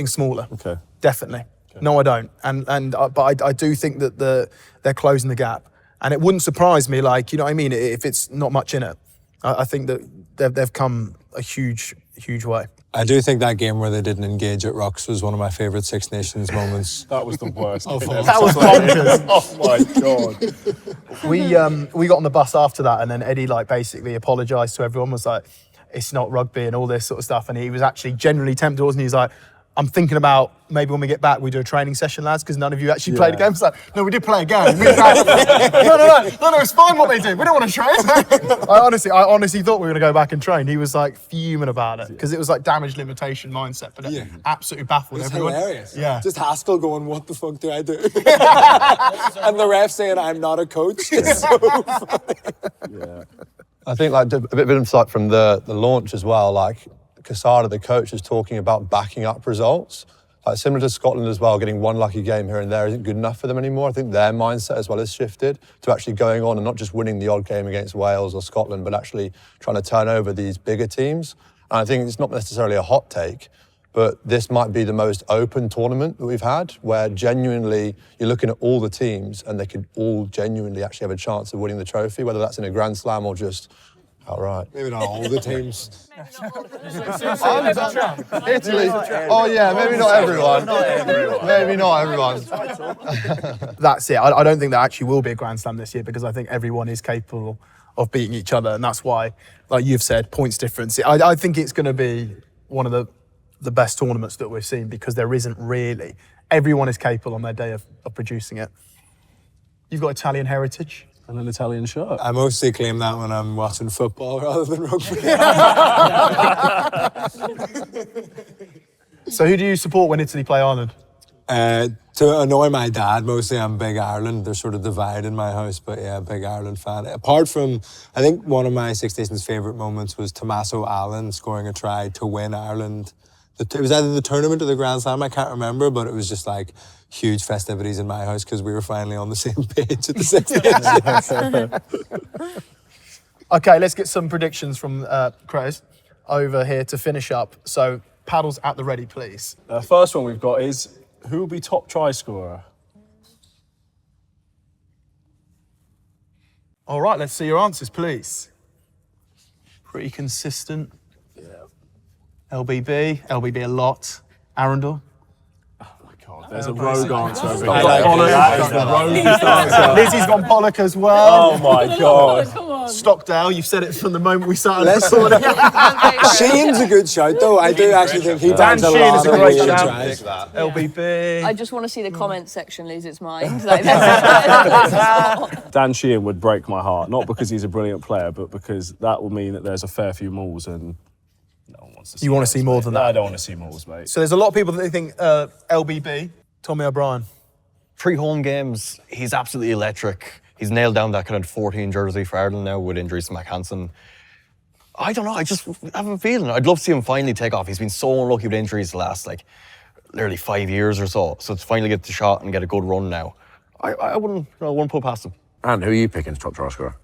smaller. Okay. Definitely. Okay. No, I don't. But I do think that they're closing the gap. And it wouldn't surprise me, if it's not much in it. I think that they've come a huge, huge way. I do think that game where they didn't engage at Rucks was one of my favourite Six Nations moments. That was the worst. That was bonkers. Oh my God. We got on the bus after that, and then Eddie basically apologised to everyone, was like, it's not rugby and all this sort of stuff. And he was actually genuinely tempted, wasn't he? He's like, I'm thinking about maybe when we get back, we do a training session, lads, because none of you actually played a game. It's like, no, we did play a game. No, it's fine what they did. We don't want to train. I honestly thought we were going to go back and train. He was fuming about it because it was damage limitation mindset, but it absolutely baffled everyone. Hilarious. Yeah. Just Haskell going, what the fuck do I do? And the ref saying, I'm not a coach. It's so funny. Yeah. I think a bit of insight from the launch as well, Casada, the coach, is talking about backing up results. Similar to Scotland as well, getting one lucky game here and there isn't good enough for them anymore. I think their mindset as well has shifted to actually going on and not just winning the odd game against Wales or Scotland, but actually trying to turn over these bigger teams. And I think it's not necessarily a hot take, but this might be the most open tournament that we've had, where genuinely you're looking at all the teams and they could all genuinely actually have a chance of winning the trophy, whether that's in a Grand Slam or just outright. Maybe not all the teams. Italy. Oh yeah, maybe not everyone. Maybe not everyone. That's it. I don't think there actually will be a Grand Slam this year, because I think everyone is capable of beating each other, and that's why, like you've said, points difference. I think it's going to be one of the best tournaments that we've seen, because there isn't really. Everyone is capable on their day of producing it. You've got Italian heritage. And an Italian shirt. I mostly claim that when I'm watching football rather than rugby. So who do you support when Italy play Ireland? To annoy my dad, mostly I'm big Ireland. They're sort of divided in my house, but yeah, big Ireland fan. Apart from, I think one of my Six Nations favourite moments was Tommaso Allen scoring a try to win Ireland. It was either the tournament or the Grand Slam, I can't remember, but it was just huge festivities in my house because we were finally on the same page at the Six Nations. Okay, let's get some predictions from Chris over here to finish up. So, paddles at the ready, please. First one we've got is, who will be top try scorer? All right, let's see your answers, please. Pretty consistent. Yeah. LBB a lot. Arundel. There's a rogue answer over here. Lizzie's gone Pollock as well. Oh my God. Stockdale, you've said it from the moment we started recording. Sheehan's a good shout though. I do actually think he Dan bangs a Sheehan lot is a of great really shout. tries. LBB. I just want to see the comment section lose its mind. Dan Sheehan would break my heart, not because he's a brilliant player, but because that will mean that there's a fair few mauls and no one wants to see You want to see more than that? I don't want to see mauls, mate. So there's a lot of people that think LBB, Tommy O'Brien. 3 home games, he's absolutely electric. He's nailed down that kind of 14 jersey for Ireland now with injuries to McHanson. I don't know, I just have a feeling. I'd love to see him finally take off. He's been so unlucky with injuries the last, nearly 5 years or so. So to finally get the shot and get a good run now, I wouldn't put past him. And who are you picking as top try scorer?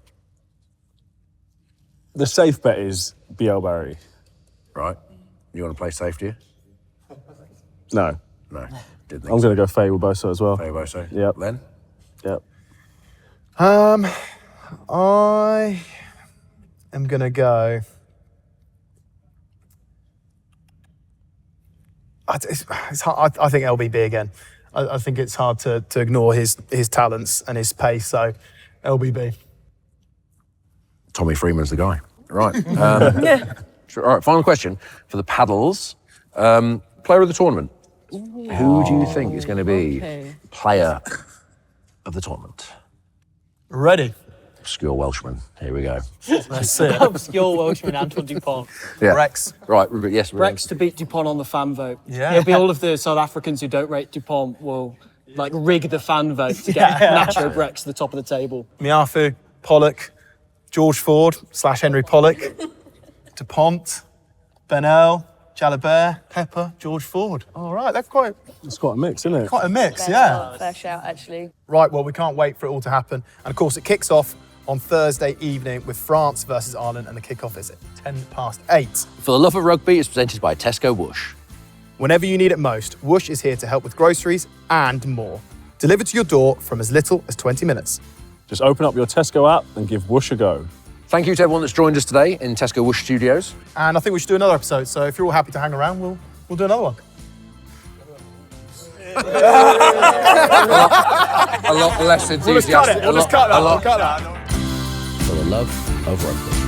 The safe bet is BL Barry. Right. You want to play safe, do you? No. No. Didn't think I'm going to go Faye Boso as well. Faye Boso. Yep. Len? Yep. I am going to go... It's hard. I think LBB again. I think it's hard to ignore his talents and his pace. So LBB. Tommy Freeman's the guy. Right. Sure. All right, final question for the paddles. Player of the tournament. Who do you think is going to be player of the tournament? Ready. Obscure Welshman. Here we go. That's it. Obscure Welshman, Antoine Dupont. Yeah. Rex. Right, yes. Rex to beat Dupont on the fan vote. Yeah. It'll be all of the South Africans who don't rate Dupont will like rig the fan vote to get Nacho Rex to the top of the table. Miafu, Pollock, George Forde / Henry Pollock, Dupont, Benel, Jalabert, Pepper, George Forde. All right, that's It's quite a mix, isn't it? quite a mix, yeah. Fair shout, actually. Right, well, we can't wait for it all to happen. And of course, it kicks off on Thursday evening with France versus Ireland, and the kickoff is at 8:10. For the Love of Rugby is presented by Tesco Whoosh. Whenever you need it most, Whoosh is here to help with groceries and more. Delivered to your door from as little as 20 minutes. Just open up your Tesco app and give Whoosh a go. Thank you to everyone that's joined us today in Tesco Whoosh Studios. And I think we should do another episode. So if you're all happy to hang around, we'll do another one. A lot less enthusiastic. We'll just cut that. For the Love of Rugby.